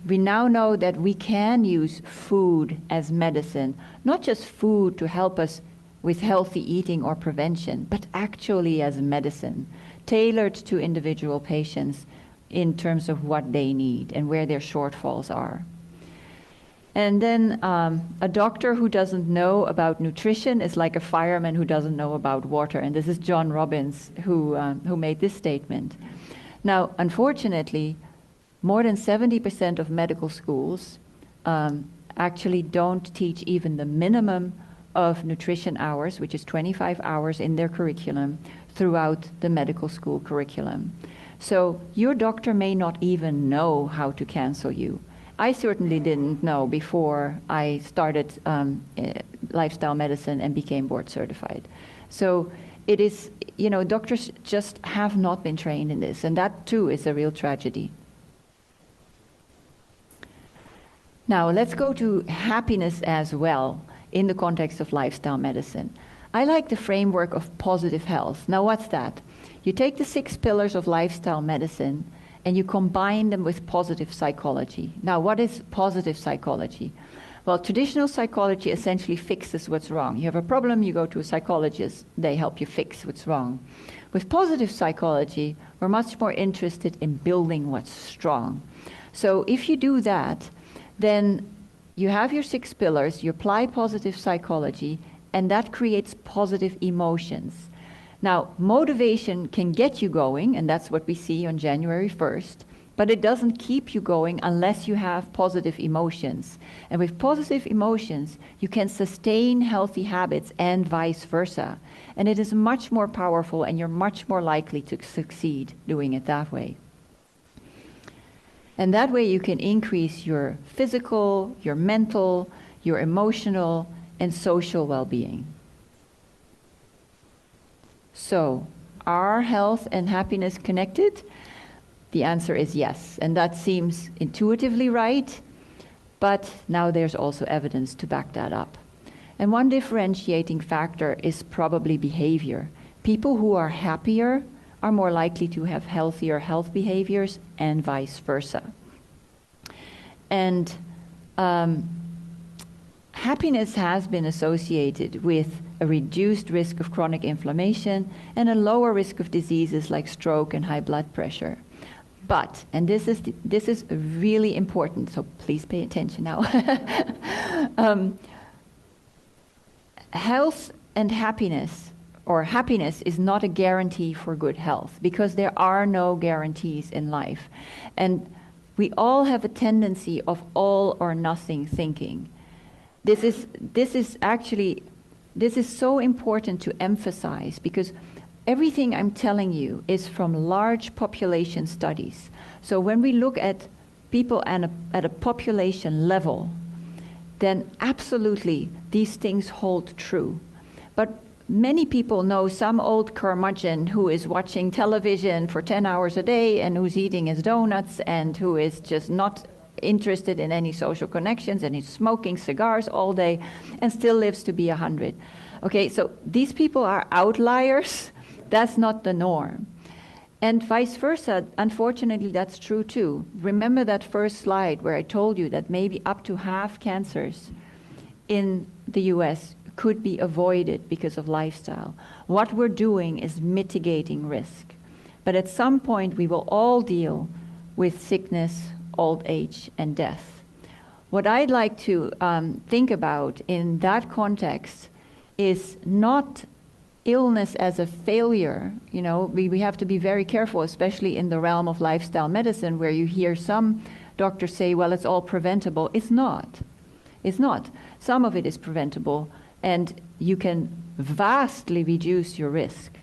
We now know that we can use food as medicine, not just food to help us with healthy eating or prevention, but actually as medicine, tailored to individual patients in terms of what they need and where their shortfalls are. And then a doctor who doesn't know about nutrition is like a fireman who doesn't know about water. And this is John Robbins who made this statement. Now, unfortunately, more than 70% of medical schools actually don't teach even the minimum of nutrition hours, which is 25 hours in their curriculum, throughout the medical school curriculum. So your doctor may not even know how to cancel you. I certainly didn't know before I started lifestyle medicine and became board certified. So it is, doctors just have not been trained in this, and that too is a real tragedy. Now let's go to happiness as well in the context of lifestyle medicine. I like the framework of positive health. Now what's that? You take the 6 pillars of lifestyle medicine and you combine them with positive psychology. Now what is positive psychology? Well, traditional psychology essentially fixes what's wrong. You have a problem, you go to a psychologist, they help you fix what's wrong. With positive psychology, we're much more interested in building what's strong. So if you do that, then you have your 6 pillars, you apply positive psychology, and that creates positive emotions. Now, motivation can get you going, and that's what we see on January 1st, but it doesn't keep you going unless you have positive emotions. And with positive emotions, you can sustain healthy habits and vice versa. And it is much more powerful, and you're much more likely to succeed doing it that way. And that way you can increase your physical, your mental, your emotional, and social well-being. So, are health and happiness connected? The answer is yes, and that seems intuitively right, but now there's also evidence to back that up. And one differentiating factor is probably behavior. People who are happier are more likely to have healthier health behaviors and vice versa. And happiness has been associated with a reduced risk of chronic inflammation and a lower risk of diseases like stroke and high blood pressure. But, and this is really important, so please pay attention now. Health and happiness, or happiness, is not a guarantee for good health, because there are no guarantees in life. And we all have a tendency of all or nothing thinking. This is so important to emphasize, because everything I'm telling you is from large population studies. So when we look at people at a population level, then absolutely these things hold true. But many people know some old curmudgeon who is watching television for 10 hours a day and who's eating his donuts and who is just not interested in any social connections and is smoking cigars all day and still lives to be 100. Okay, so these people are outliers. That's not the norm. And vice versa, unfortunately, that's true too. Remember that first slide where I told you that maybe up to half cancers in the US could be avoided because of lifestyle. What we're doing is mitigating risk. But at some point, we will all deal with sickness, old age, and death. What I'd like to think about in that context is not illness as a failure. You know, we have to be very careful, especially in the realm of lifestyle medicine, where you hear some doctors say, well, it's all preventable. It's not. It's not. Some of it is preventable, and you can vastly reduce your risk.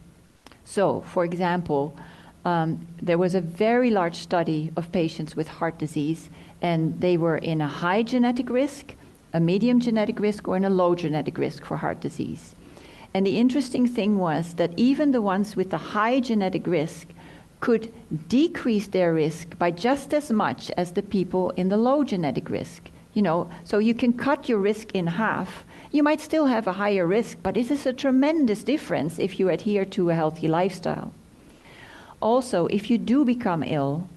So, for example, there was a very large study of patients with heart disease, and they were in a high genetic risk, a medium genetic risk, or in a low genetic risk for heart disease. And the interesting thing was that even the ones with the high genetic risk could decrease their risk by just as much as the people in the low genetic risk. You know, so you can cut your risk in half. You might still have a higher risk, but this is a tremendous difference if you adhere to a healthy lifestyle. Also, if you do become ill,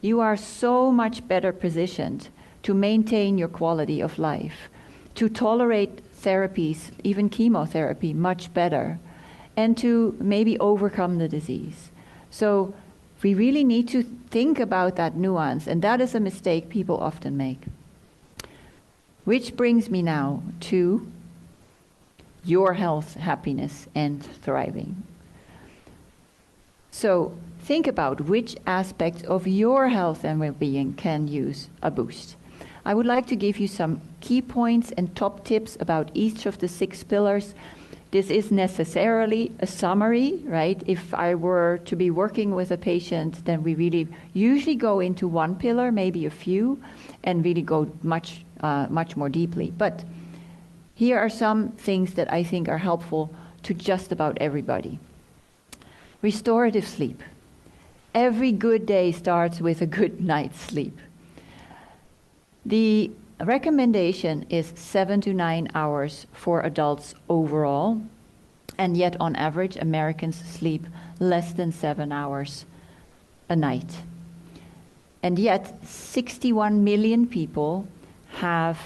you are so much better positioned to maintain your quality of life, to tolerate therapies, even chemotherapy, much better, and to maybe overcome the disease. So we really need to think about that nuance, and that is a mistake people often make. Which brings me now to your health, happiness, and thriving. So think about which aspects of your health and well-being can use a boost. I would like to give you some key points and top tips about each of the 6 pillars. This is necessarily a summary, right? If I were to be working with a patient, then we really usually go into one pillar, maybe a few, and really go much more deeply. But here are some things that I think are helpful to just about everybody. Restorative sleep. Every good day starts with a good night's sleep. The recommendation is 7 to 9 hours for adults overall, and yet on average Americans sleep less than 7 hours a night. And yet 61 million people have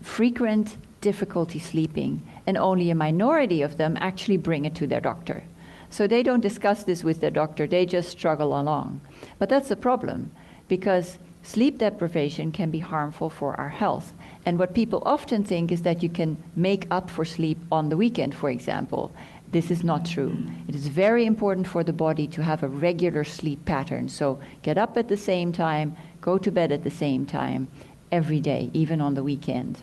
frequent difficulty sleeping, and only a minority of them actually bring it to their doctor. So they don't discuss this with their doctor, they just struggle along. But that's a problem, because sleep deprivation can be harmful for our health. And what people often think is that you can make up for sleep on the weekend, for example. This is not true. It is very important for the body to have a regular sleep pattern. So get up at the same time, go to bed at the same time, every day, even on the weekend.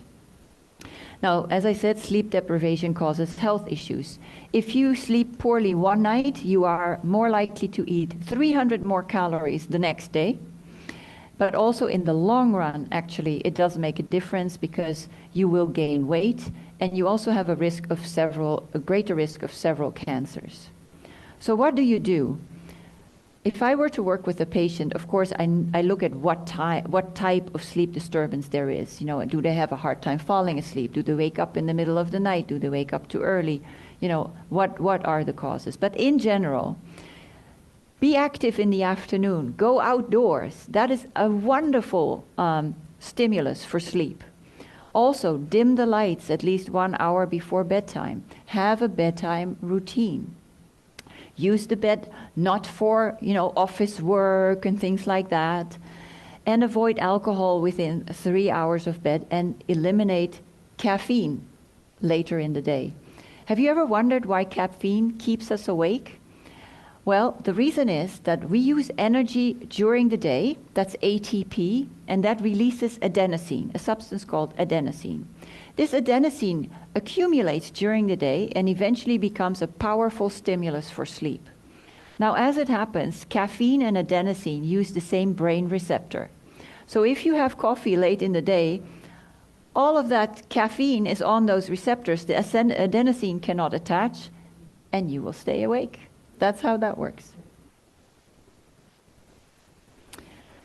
Now, as I said, sleep deprivation causes health issues. If you sleep poorly one night, you are more likely to eat 300 more calories the next day. But also in the long run, actually, it does make a difference, because you will gain weight, and you also have a greater risk of several cancers. So what do you do? If I were to work with a patient, of course, I look at what type of sleep disturbance there is. You know, do they have a hard time falling asleep? Do they wake up in the middle of the night? Do they wake up too early? You know, what are the causes? But in general, be active in the afternoon. Go outdoors. That is a wonderful stimulus for sleep. Also, dim the lights at least 1 hour before bedtime. Have a bedtime routine. Use the bed not for, office work and things like that. And avoid alcohol within 3 hours of bed, and eliminate caffeine later in the day. Have you ever wondered why caffeine keeps us awake? Well, the reason is that we use energy during the day, that's ATP, and that releases adenosine, a substance called adenosine. This adenosine accumulates during the day and eventually becomes a powerful stimulus for sleep. Now, as it happens, caffeine and adenosine use the same brain receptor. So if you have coffee late in the day, all of that caffeine is on those receptors. The adenosine cannot attach, and you will stay awake. That's how that works.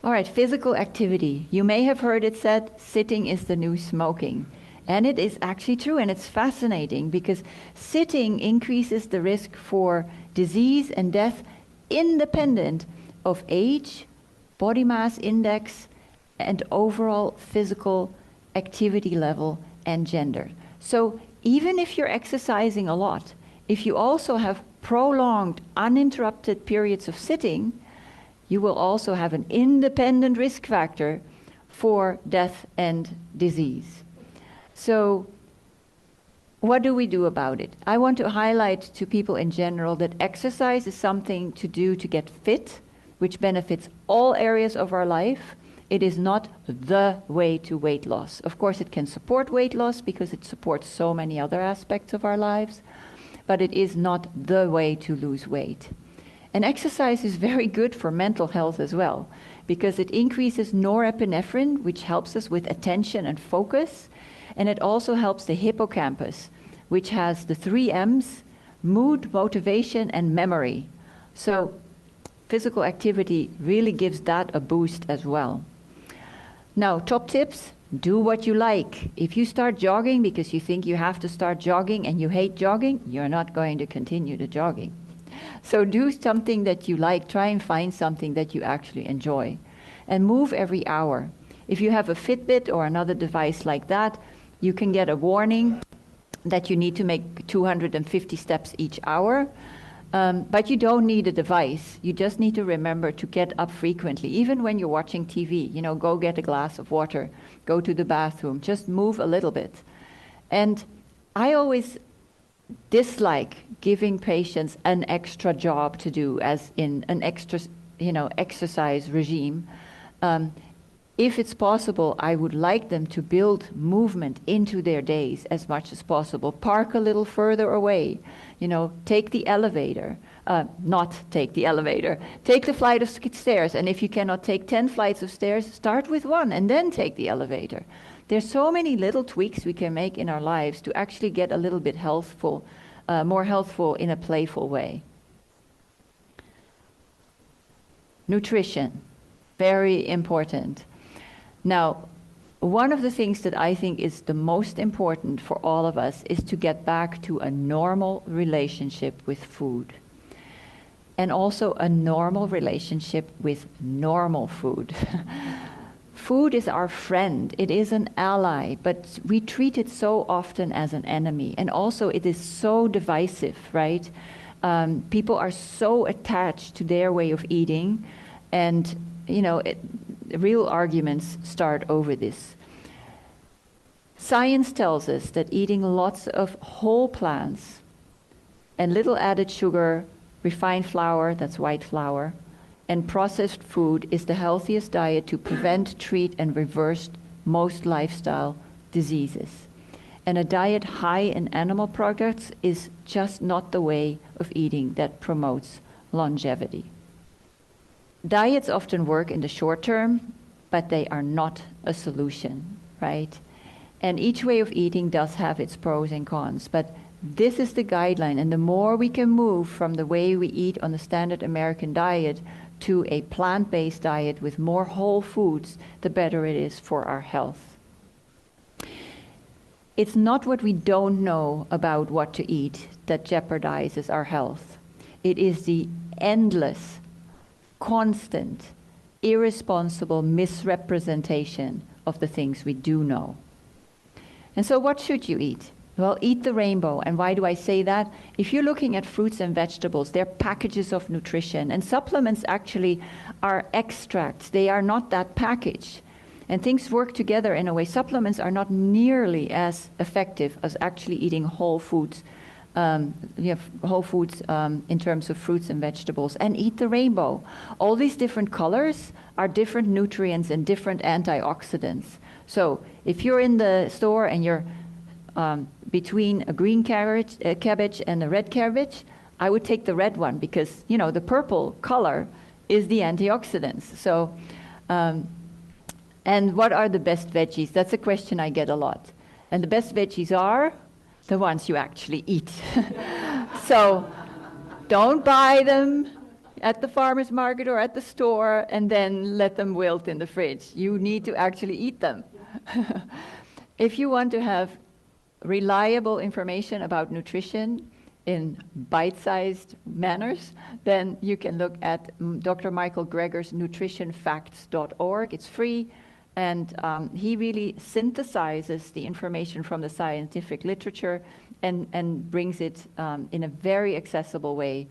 All right, physical activity. You may have heard it said, sitting is the new smoking. And it is actually true, and it's fascinating, because sitting increases the risk for disease and death independent of age, body mass index, and overall physical activity level and gender. So even if you're exercising a lot, if you also have prolonged, uninterrupted periods of sitting, you will also have an independent risk factor for death and disease. So what do we do about it? I want to highlight to people in general that exercise is something to do to get fit, which benefits all areas of our life. It is not the way to weight loss. Of course, it can support weight loss because it supports so many other aspects of our lives, but it is not the way to lose weight. And exercise is very good for mental health as well, because it increases norepinephrine, which helps us with attention and focus. And it also helps the hippocampus, which has the 3 M's, mood, motivation, and memory. So physical activity really gives that a boost as well. Now, top tips, do what you like. If you start jogging because you think you have to start jogging and you hate jogging, you're not going to continue the jogging. So do something that you like. Try and find something that you actually enjoy. And move every hour. If you have a Fitbit or another device like that, you can get a warning that you need to make 250 steps each hour. But you don't need a device. You just need to remember to get up frequently. Even when you're watching TV, go get a glass of water, go to the bathroom, just move a little bit. And I always dislike giving patients an extra job to do, as in an extra, exercise regime. If it's possible, I would like them to build movement into their days as much as possible. Park a little further away. You know, take the elevator. Not take the elevator. Take the flight of stairs. And if you cannot take 10 flights of stairs, start with one and then take the elevator. There's so many little tweaks we can make in our lives to actually get a little bit healthful, more healthful in a playful way. Nutrition, very important. Now, one of the things that I think is the most important for all of us is to get back to a normal relationship with food. And also a normal relationship with normal food. Food is our friend, it is an ally, but we treat it so often as an enemy. And also it is so divisive, right? People are so attached to their way of eating, and you know, real arguments start over this. Science tells us that eating lots of whole plants and little added sugar, refined flour, that's white flour, and processed food is the healthiest diet to prevent, treat, and reverse most lifestyle diseases. And a diet high in animal products is just not the way of eating that promotes longevity. Diets often work in the short term, but they are not a solution, right? And each way of eating does have its pros and cons, but this is the guideline, and the more we can move from the way we eat on the standard American diet to a plant-based diet with more whole foods, the better it is for our health. It's not what we don't know about what to eat that jeopardizes our health. It is the endless, constant, irresponsible misrepresentation of the things we do know. And so what should you eat? Well, eat the rainbow. And why do I say that? If you're looking at fruits and vegetables, they're packages of nutrition. And supplements actually are extracts. They are not that package. And things work together in a way. Supplements are not nearly as effective as actually eating whole foods. Whole foods in terms of fruits and vegetables, and eat the rainbow. All these different colors are different nutrients and different antioxidants. So if you're in the store and you're between a green cabbage and a red cabbage, I would take the red one because, you know, the purple color is the antioxidants. So, and what are the best veggies? That's a question I get a lot. And the best veggies are the ones you actually eat. So don't buy them at the farmer's market or at the store and then let them wilt in the fridge. You need to actually eat them. If you want to have reliable information about nutrition in bite-sized manners, then you can look at Dr. Michael Greger's nutritionfacts.org. It's free. And he really synthesizes the information from the scientific literature and brings it in a very accessible way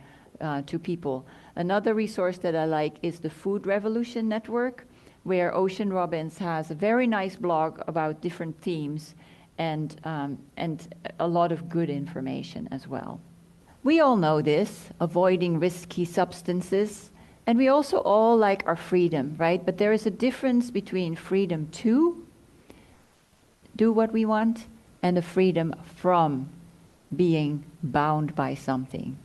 to people. Another resource that I like is the Food Revolution Network, where Ocean Robbins has a very nice blog about different themes and a lot of good information as well. We all know this, avoiding risky substances. And we also all like our freedom, right? But there is a difference between freedom to do what we want and the freedom from being bound by something.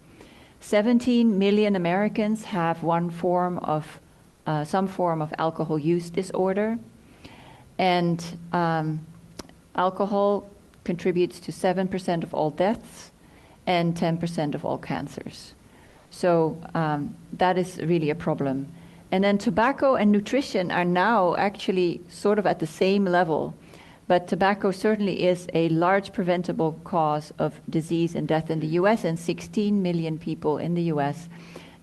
17 million Americans have some form of alcohol use disorder. And alcohol contributes to 7% of all deaths and 10% of all cancers. So that is really a problem. And then tobacco and nutrition are now actually sort of at the same level, but tobacco certainly is a large preventable cause of disease and death in the US, and 16 million people in the US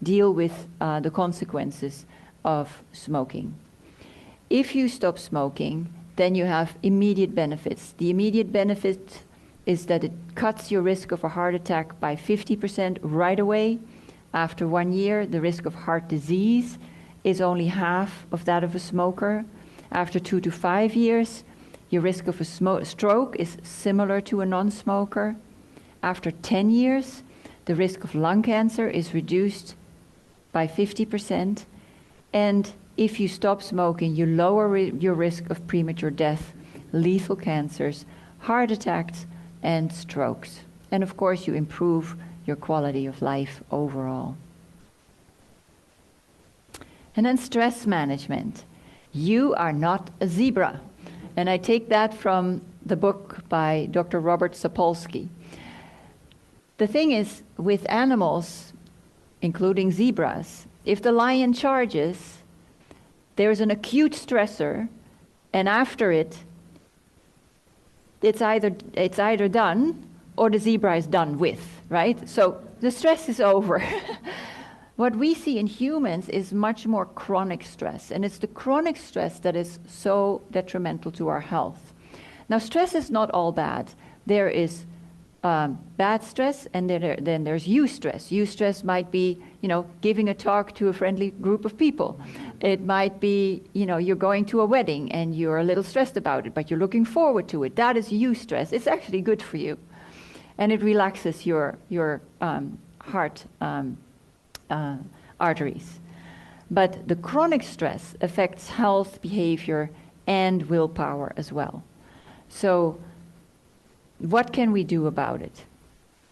deal with the consequences of smoking. If you stop smoking, then you have immediate benefits. The immediate benefit is that it cuts your risk of a heart attack by 50% right away. After 1 year, the risk of heart disease is only half of that of a smoker. After 2 to 5 years, your risk of a stroke is similar to a non-smoker. After 10 years, the risk of lung cancer is reduced by 50%. And if you stop smoking, you lower your risk of premature death, lethal cancers, heart attacks, and strokes. And of course, you improve your quality of life overall. And then stress management. You are not a zebra. And I take that from the book by Dr. Robert Sapolsky. The thing is, with animals, including zebras, if the lion charges, there's an acute stressor, and after it, it's either done or the zebra is done with, right? So the stress is over. What we see in humans is much more chronic stress, and it's the chronic stress that is so detrimental to our health. Now, stress is not all bad. There is bad stress, and then there's eustress. Eustress might be, giving a talk to a friendly group of people. It might be, you're going to a wedding and you're a little stressed about it, but you're looking forward to it. That is eustress. It's actually good for you, and it relaxes your heart arteries. But the chronic stress affects health, behavior, and willpower as well. So what can we do about it?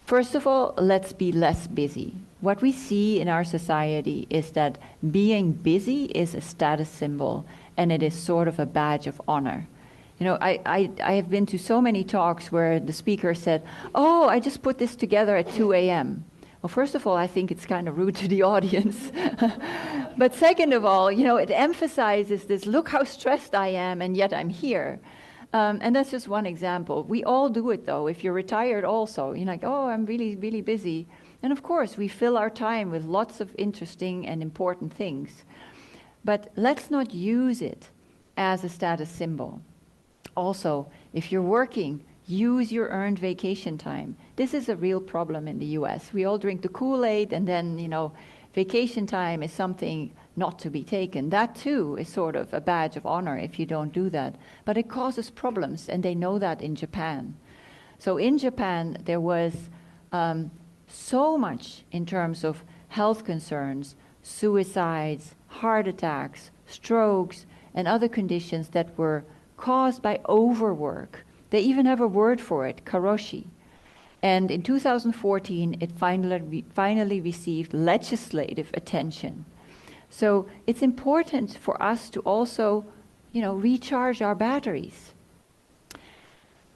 First of all, let's be less busy. What we see in our society is that being busy is a status symbol, and it is sort of a badge of honor. I have been to so many talks where the speaker said, "Oh, I just put this together at 2 a.m. Well, first of all, I think it's kind of rude to the audience. But second of all, it emphasizes this, look how stressed I am, and yet I'm here. And that's just one example. We all do it, though. If you're retired also, you're like, oh, I'm really, really busy. And of course, we fill our time with lots of interesting and important things. But let's not use it as a status symbol. Also, if you're working, use your earned vacation time. This is a real problem in the US. We all drink the Kool-Aid, and then, vacation time is something not to be taken. That too is sort of a badge of honor if you don't do that. But it causes problems, and they know that in Japan. So in Japan, there was so much in terms of health concerns, suicides, heart attacks, strokes, and other conditions that were caused by overwork. They even have a word for it, karoshi. And in 2014, it finally received legislative attention. So it's important for us to also, recharge our batteries.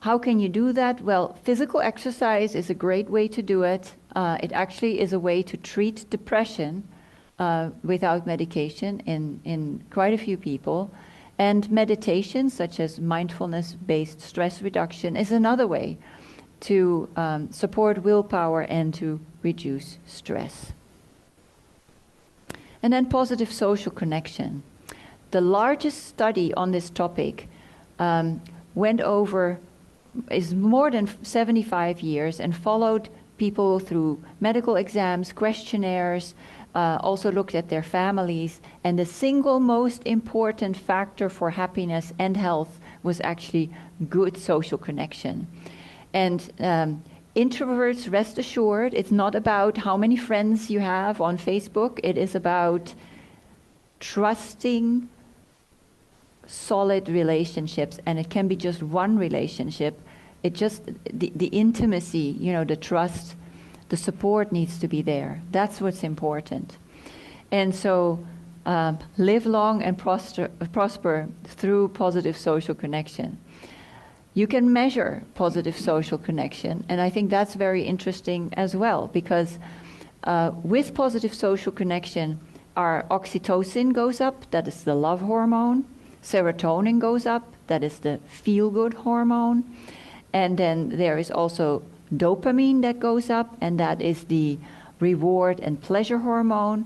How can you do that? Well, physical exercise is a great way to do it. It actually is a way to treat depression without medication in quite a few people. And meditation, such as mindfulness-based stress reduction, is another way to support willpower and to reduce stress. And then positive social connection. The largest study on this topic is more than 75 years and followed people through medical exams, questionnaires, also looked at their families, and the single most important factor for happiness and health was actually good social connection. And introverts, rest assured, it's not about how many friends you have on Facebook. It is about trusting solid relationships, and it can be just one relationship. It just, the intimacy, the trust, the support needs to be there. That's what's important. And so live long and prosper through positive social connection. You can measure positive social connection, and I think that's very interesting as well, because with positive social connection, our oxytocin goes up, that is the love hormone. Serotonin goes up, that is the feel-good hormone. And then there is also dopamine that goes up, and that is the reward and pleasure hormone.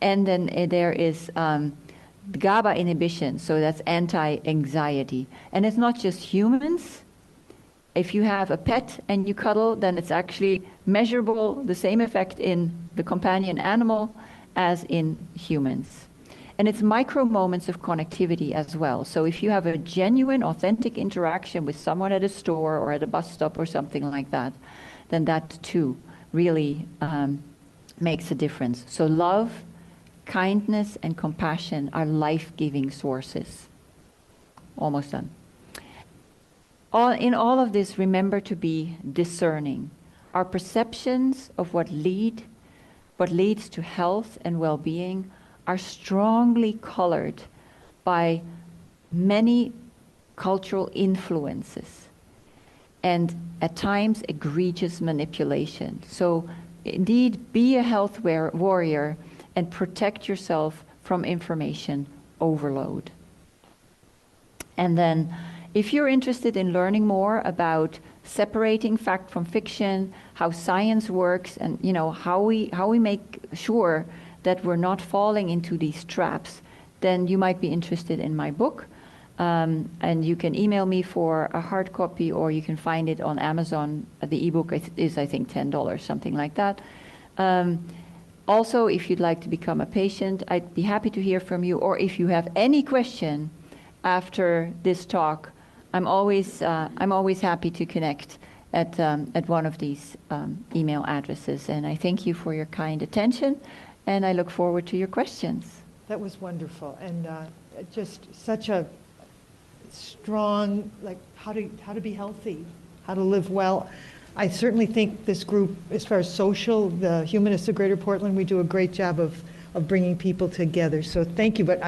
And then there is GABA inhibition, so that's anti-anxiety. And it's not just humans. If you have a pet and you cuddle, then it's actually measurable, the same effect in the companion animal as in humans. And it's micro moments of connectivity as well. So if you have a genuine, authentic interaction with someone at a store or at a bus stop or something like that, then that too really makes a difference. So love kindness, and compassion are life-giving sources. Almost done. In all of this, remember to be discerning. Our perceptions of what leads to health and well-being are strongly colored by many cultural influences and at times egregious manipulation. So indeed, be a health warrior and protect yourself from information overload. And then, if you're interested in learning more about separating fact from fiction, how science works, and how we make sure that we're not falling into these traps, then you might be interested in my book. And you can email me for a hard copy, or you can find it on Amazon. The ebook is, I think, $10, something like that. Also, if you'd like to become a patient, I'd be happy to hear from you. Or if you have any question after this talk, I'm always happy to connect at one of these email addresses. And I thank you for your kind attention, and I look forward to your questions. That was wonderful, and just such a strong, like how to be healthy, how to live well. I certainly think this group, as far as social, the Humanists of Greater Portland, we do a great job of bringing people together. So thank you. But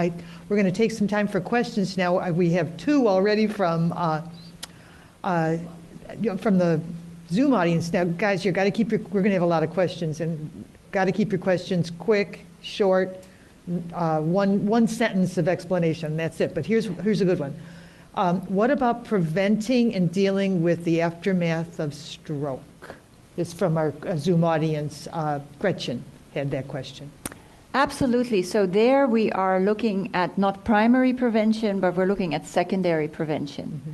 we're going to take some time for questions now. We have two already from the Zoom audience. Now, guys, we're going to have a lot of questions, and got to keep your questions quick, short, one sentence of explanation. That's it. But here's a good one. What about preventing and dealing with the aftermath of stroke? This is from our Zoom audience. Gretchen had that question. Absolutely. So there we are looking at not primary prevention, but we're looking at secondary prevention. Mm-hmm.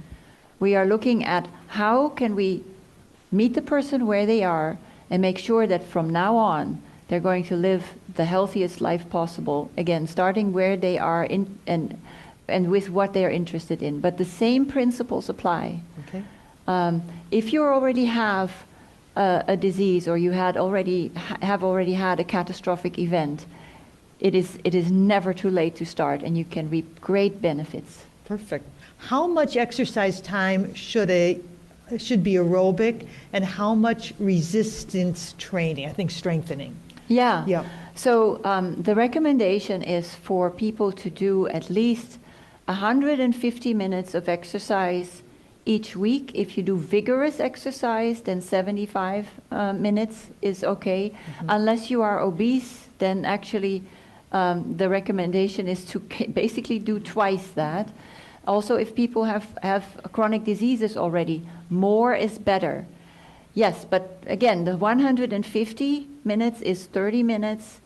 We are looking at how can we meet the person where they are and make sure that from now on they're going to live the healthiest life possible, again, starting where they are and with what they're interested in. But the same principles apply. Okay. If you already have a disease, or you have already had a catastrophic event, it is never too late to start, and you can reap great benefits. Perfect. How much exercise time should be aerobic, and how much resistance training? I think strengthening. Yeah. Yeah. So the recommendation is for people to do at least 150 minutes of exercise each week. If you do vigorous exercise, then 75 minutes is okay. Mm-hmm. Unless you are obese, then actually the recommendation is to basically do twice that. Also, if people have chronic diseases already, more is better. Yes, but again, the 150 minutes is 30 minutes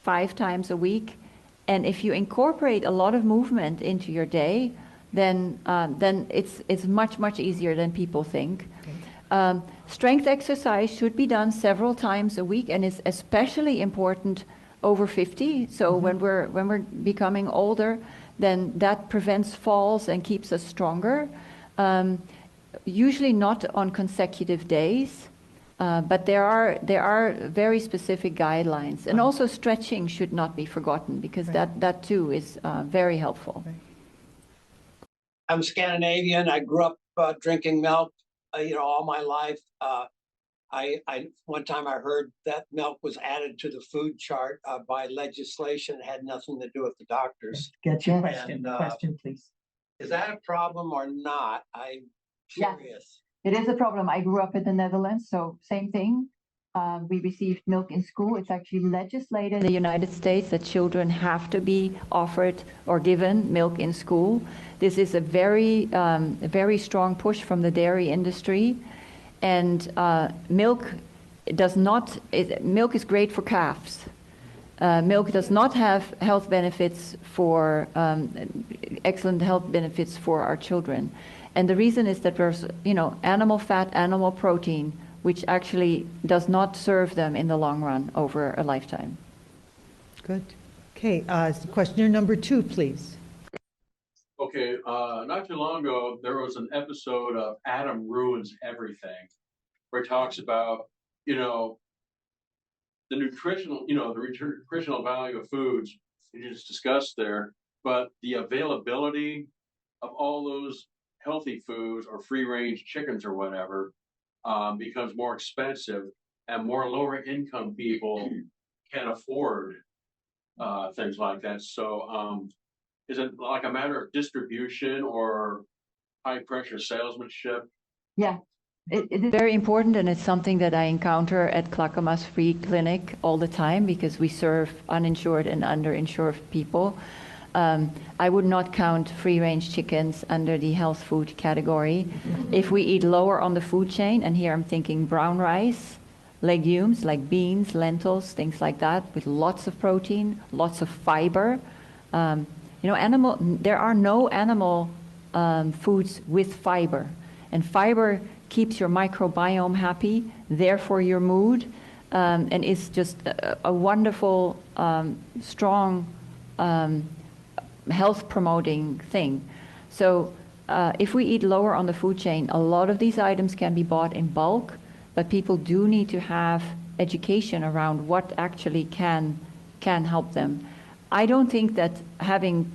5 times a week. And if you incorporate a lot of movement into your day, then it's much easier than people think. Okay. Strength exercise should be done several times a week, and is especially important over 50. So mm-hmm. when we're becoming older, then that prevents falls and keeps us stronger. Usually not on consecutive days, but there are very specific guidelines. And also stretching should not be forgotten, because right. that too is very helpful. Right. I'm Scandinavian. I grew up drinking milk, all my life. One time I heard that milk was added to the food chart by legislation. It had nothing to do with the doctors. Get your question. Question, please. Is that a problem or not? I'm curious. It is a problem. I grew up in the Netherlands, so same thing. We received milk in school. It's actually legislated in the United States that children have to be offered or given milk in school. This is a very strong push from the dairy industry. And milk is great for calves. Milk does not have health benefits excellent health benefits for our children. And the reason is that there's, animal fat, animal protein, which actually does not serve them in the long run over a lifetime. Good. Okay, questioner number 2, please. Okay, not too long ago, there was an episode of Adam Ruins Everything, where he talks about, the nutritional, the nutritional value of foods you just discussed there, but the availability of all those healthy foods or free range chickens or whatever becomes more expensive, and more lower income people can afford things like that. So is it like a matter of distribution or high pressure salesmanship? Yeah, it is very important, and it's something that I encounter at Clackamas Free Clinic all the time because we serve uninsured and underinsured people. I would not count free-range chickens under the health food category. If we eat lower on the food chain, and here I'm thinking brown rice, legumes like beans, lentils, things like that, with lots of protein, lots of fiber. There are no animal foods with fiber, and fiber keeps your microbiome happy, therefore your mood, and is just a wonderful, strong, health promoting thing. So if we eat lower on the food chain, a lot of these items can be bought in bulk, but people do need to have education around what actually can help them. I don't think that having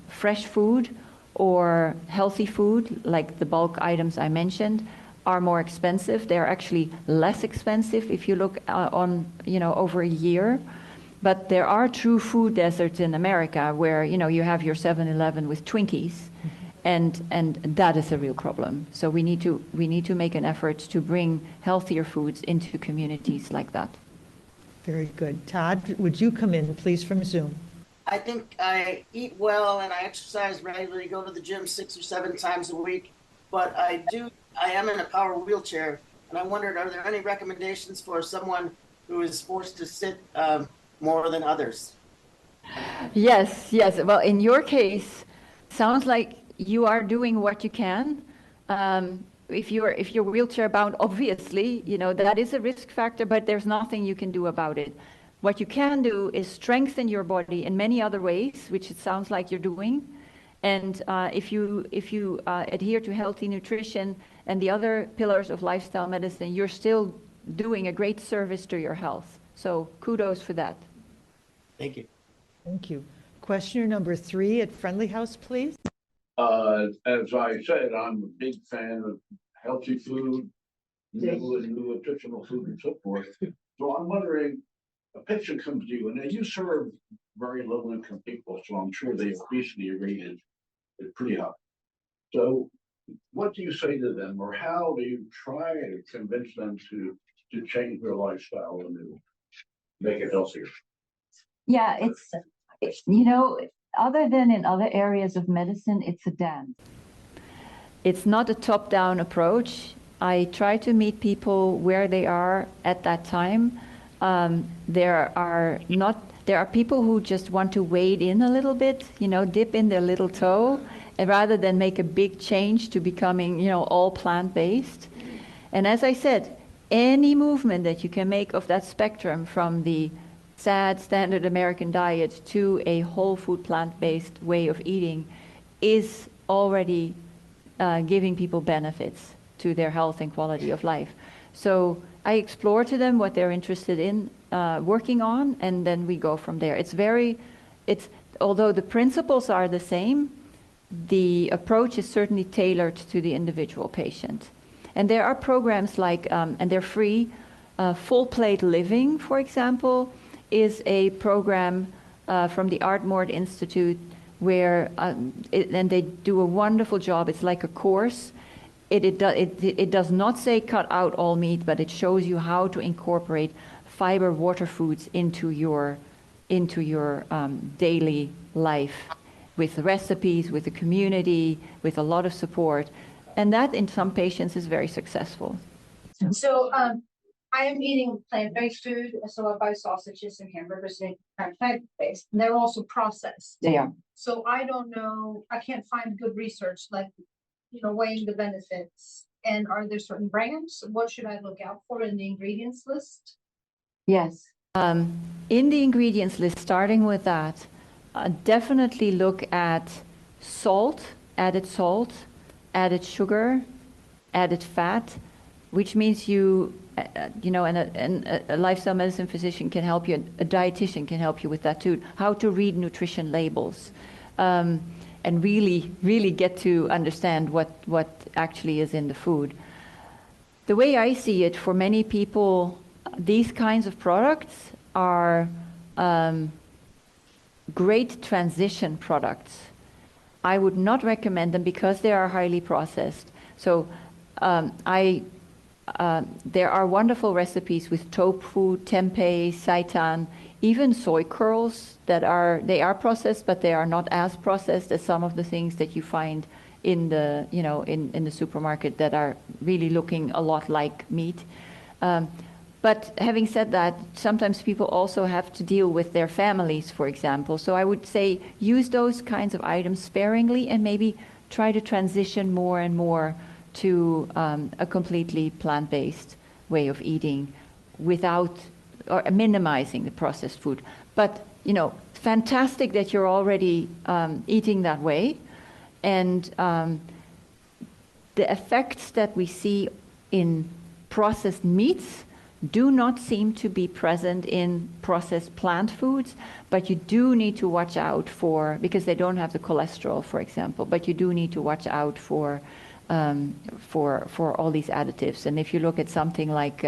fresh food or healthy food, like the bulk items I mentioned, are more expensive. They're actually less expensive if you look over a year. But there are true food deserts in America where you have your 7-Eleven with Twinkies, and that is a real problem. So we need to make an effort to bring healthier foods into communities like that. Very good. Todd, would you come in, please, from Zoom? I think I eat well and I exercise regularly, go to the gym 6 or 7 times a week, but I am in a power wheelchair, and I wondered, are there any recommendations for someone who is forced to sit more than others? Yes. Well, in your case, sounds like you are doing what you can. If you're wheelchair bound, obviously, that is a risk factor, but there's nothing you can do about it. What you can do is strengthen your body in many other ways, which it sounds like you're doing. And if you adhere to healthy nutrition and the other pillars of lifestyle medicine, you're still doing a great service to your health. So kudos for that. Thank you. Thank you. Questioner number 3 at Friendly House, please. As I said, I'm a big fan of healthy food, nutritional food, and so forth. So I'm wondering, a patient comes to you, and you serve very low-income people, so I'm sure the obesity rate is pretty high. So what do you say to them, or how do you try to convince them to change their lifestyle and to make it healthier? Yeah, it's other than in other areas of medicine, it's a dance. It's not a top-down approach. I try to meet people where they are at that time. There are people who just want to wade in a little bit, dip in their little toe, and rather than make a big change to becoming, all plant-based. And as I said, any movement that you can make of that spectrum from the sad standard American diet to a whole food plant-based way of eating is already giving people benefits to their health and quality of life. So I explore to them what they're interested in working on, and then we go from there. Although the principles are the same, the approach is certainly tailored to the individual patient. And there are programs like, and they're free, Full Plate Living, for example, is a program from the Ardmore Institute where, and they do a wonderful job. It's like a course. It does not say cut out all meat, but it shows you how to incorporate fiber water foods into your daily life, with recipes, with the community, with a lot of support. And that in some patients is very successful. So I am eating plant-based food, so I buy sausages and hamburgers and plant-based, and they're also processed. They are. So I don't know, I can't find good research like, weighing the benefits. And are there certain brands? What should I look out for in the ingredients list? Yes. In the ingredients list, starting with that, definitely look at salt, added sugar, added fat, which means you you know, and a lifestyle medicine physician can help you, a dietitian can help you with that too, how to read nutrition labels, and really get to understand what actually is in the food. The way I see it, for many people, these kinds of products are great transition products. I would not recommend them because they are highly processed. So there are wonderful recipes with tofu, tempeh, seitan, even soy curls that they are processed, but they are not as processed as some of the things that you find in the, you know, in the supermarket that are really looking a lot like meat. But having said that, sometimes people also have to deal with their families, for example. So I would say use those kinds of items sparingly and maybe try to transition more and more to a completely plant-based way of eating without or minimizing the processed food. But, you know, fantastic that you're already eating that way. And the effects that we see in processed meats do not seem to be present in processed plant foods, but you do need to watch out for, because they don't have the cholesterol, for example, but you do need to watch out for all these additives. And if you look at something like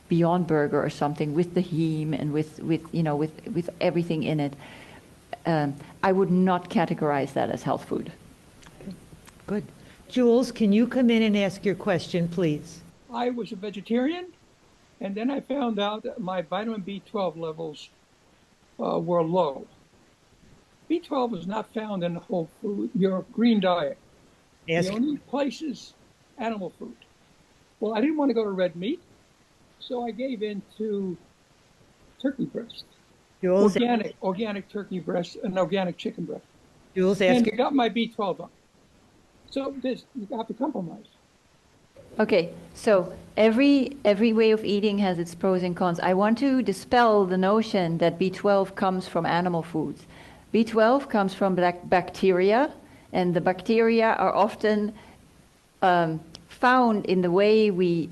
Beyond Burger or something with the heme and with you know, with everything in it, I would not categorize that as health food. Okay. Good. Jules, can you come in and ask your question, please? I was a vegetarian, and then I found out that my vitamin B12 levels were low. B12 is not found in the whole food, your green diet. The only place is animal food. Well, I didn't want to go to red meat, so I gave in to turkey breast. Jules, organic turkey breast and organic chicken breast. Jules, and got my B12 up. So you have to compromise. Okay, so every way of eating has its pros and cons. I want to dispel the notion that B12 comes from animal foods. B12 comes from bacteria, and the bacteria are often found in the way we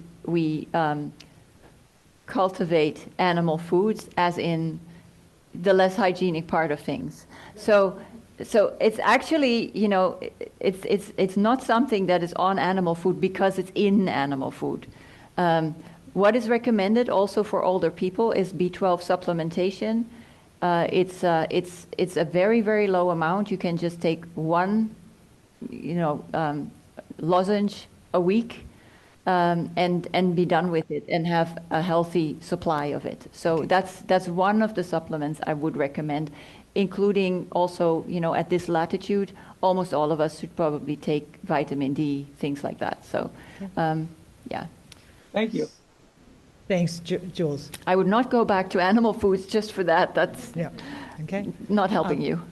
cultivate animal foods, as in the less hygienic part of things. So it's actually, you know, it's not something that is on animal food because it's in animal food. What is recommended also for older people is B12 supplementation. It's a very, very low amount. You can just take one, you know, lozenge a week, and be done with it and have a healthy supply of it. So that's one of the supplements I would recommend, including also, you know, at this latitude, almost all of us should probably take vitamin D, things like that. So, yeah. Thank you. Thanks, Jules. I would not go back to animal foods just for that. That's not helping you.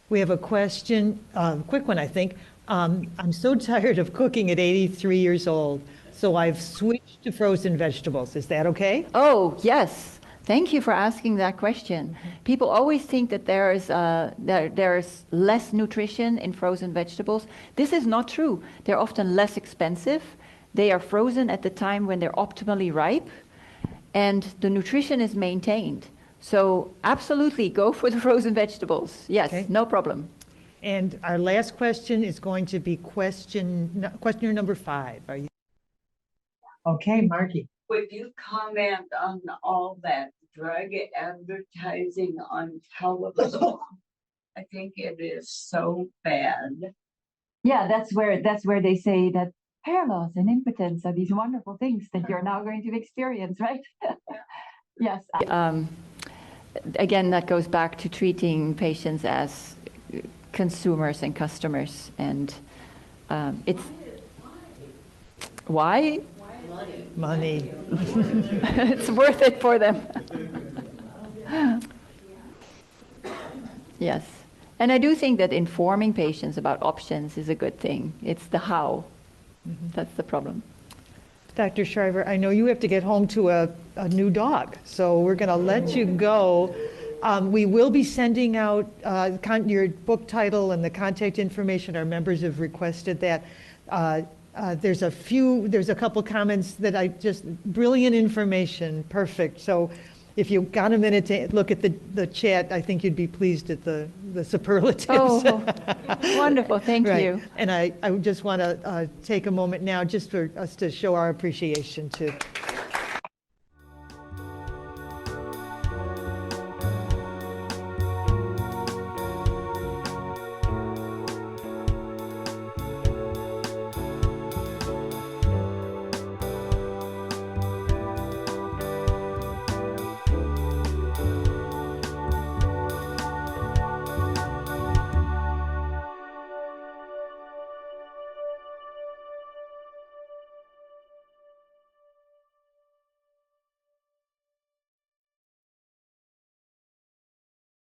We have a question, quick one, I think. I'm so tired of cooking at 83 years old, so I've switched to frozen vegetables. Is that okay? Oh, yes. Thank you for asking that question. People always think that there's less nutrition in frozen vegetables. This is not true. They're often less expensive. They are frozen at the time when they're optimally ripe, and the nutrition is maintained. So absolutely, go for the frozen vegetables. Yes, no problem. And our last question is going to be questioner number 5. Are you? Okay, Margie. Would you comment on all that drug advertising on television? I think it is so bad. Yeah, that's where they say that hair loss and impotence are these wonderful things that you're now going to experience, right? Yes. Again, that goes back to treating patients as consumers and customers, and it's why? Money. It's worth it for them. Yes. And I do think that informing patients about options is a good thing. It's the how. That's the problem. Dr. Schrijver, I know you have to get home to a new dog, so we're going to let you go. We will be sending out your book title and the contact information. Our members have requested that. there's a couple comments that brilliant information, perfect. So if you got a minute to look at the chat, I think you'd be pleased at the superlatives. Oh, wonderful, thank Right. you. And I would just want to take a moment now just for us to show our appreciation to